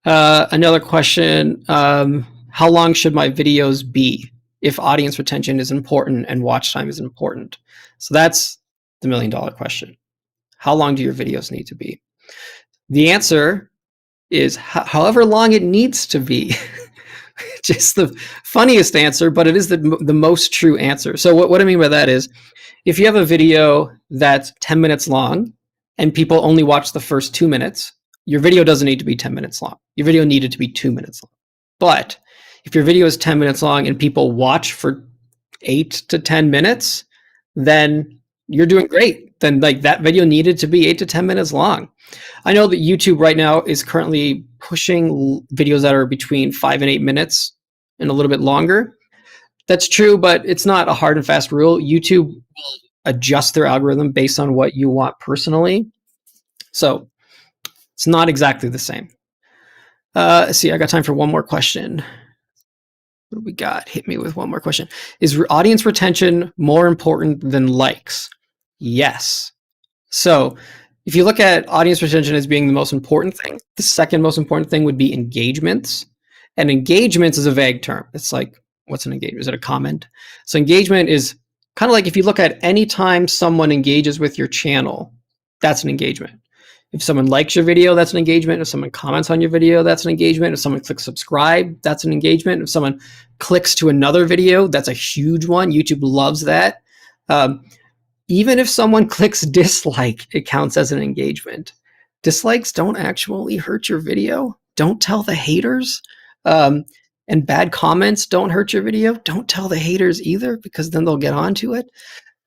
Another question, how long should my videos be if audience retention is important and watch time is important? So that's the $1 million question. How long do your videos need to be? The answer is however long it needs to be. Just the funniest answer, but it is the most true answer. So what I mean by that is, if you have a video that's 10 minutes long and people only watch the first 2 minutes, your video doesn't need to be 10 minutes long. Your video needed to be 2 minutes long. But if your video is 10 minutes long and people watch for 8 to 10 minutes, then you're doing great. Then like that video needed to be 8 to 10 minutes long. I know that YouTube right now is currently pushing videos that are between 5 and 8 minutes and a little bit longer. That's true, but it's not a hard and fast rule. YouTube will adjust their algorithm based on what you want personally. So it's not exactly the same. Let's see, I got time for one more question. What do we got? Hit me with one more question. Is audience retention more important than likes? Yes. So if you look at audience retention as being the most important thing, the second most important thing would be engagements. And engagement is a vague term. It's like, what's an engagement? Is it a comment? So engagement is kind of like if you look at any time someone engages with your channel, that's an engagement. If someone likes your video, that's an engagement. If someone comments on your video, that's an engagement. If someone clicks subscribe, that's an engagement. If someone clicks to another video, that's a huge one. YouTube loves that. Even if someone clicks dislike, it counts as an engagement. Dislikes don't actually hurt your video. Don't tell the haters. And bad comments don't hurt your video. Don't tell the haters either, because then they'll get onto it.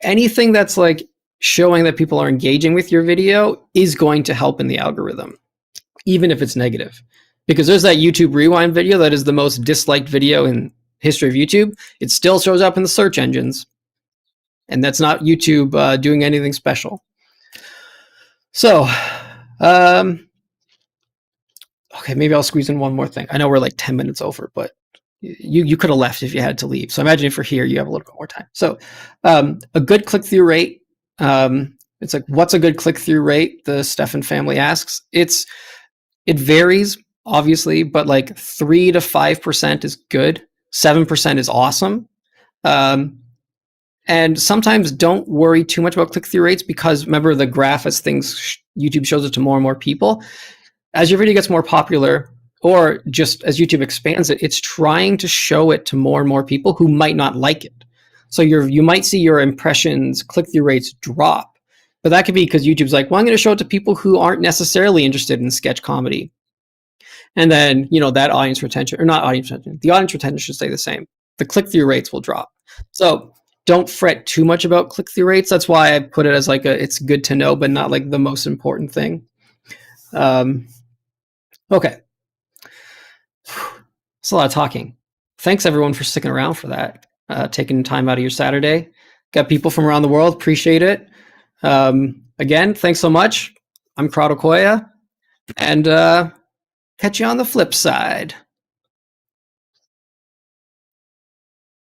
Anything that's like showing that people are engaging with your video is going to help in the algorithm, even if it's negative. Because there's that YouTube Rewind video that is the most disliked video in history of YouTube. It still shows up in the search engines. And that's not YouTube doing anything special. So, okay, maybe I'll squeeze in one more thing. I know we're like 10 minutes over, but you could have left if you had to leave. So imagine if you're here, you have a little bit more time. So a good click-through rate. It's like, what's a good click-through rate? The Stefan family asks. It varies, obviously, but like 3 to 5% is good. 7% is awesome. And sometimes don't worry too much about click-through rates, because remember the graph, as things, YouTube shows it to more and more people. As your video gets more popular, or just as YouTube expands it, it's trying to show it to more and more people who might not like it. So you might see your impressions, click-through rates drop. But that could be because YouTube's like, well, I'm going to show it to people who aren't necessarily interested in sketch comedy. And then, that audience retention, or not audience retention, the audience retention should stay the same. The click-through rates will drop. So don't fret too much about click-through rates. That's why I put it as like it's good to know, but not like the most important thing. Okay. It's a lot of talking. Thanks everyone for sticking around for that. Taking time out of your Saturday. Got people from around the world. Appreciate it. Again, thanks so much. I'm Crowd Okoye, and catch you on the flip side.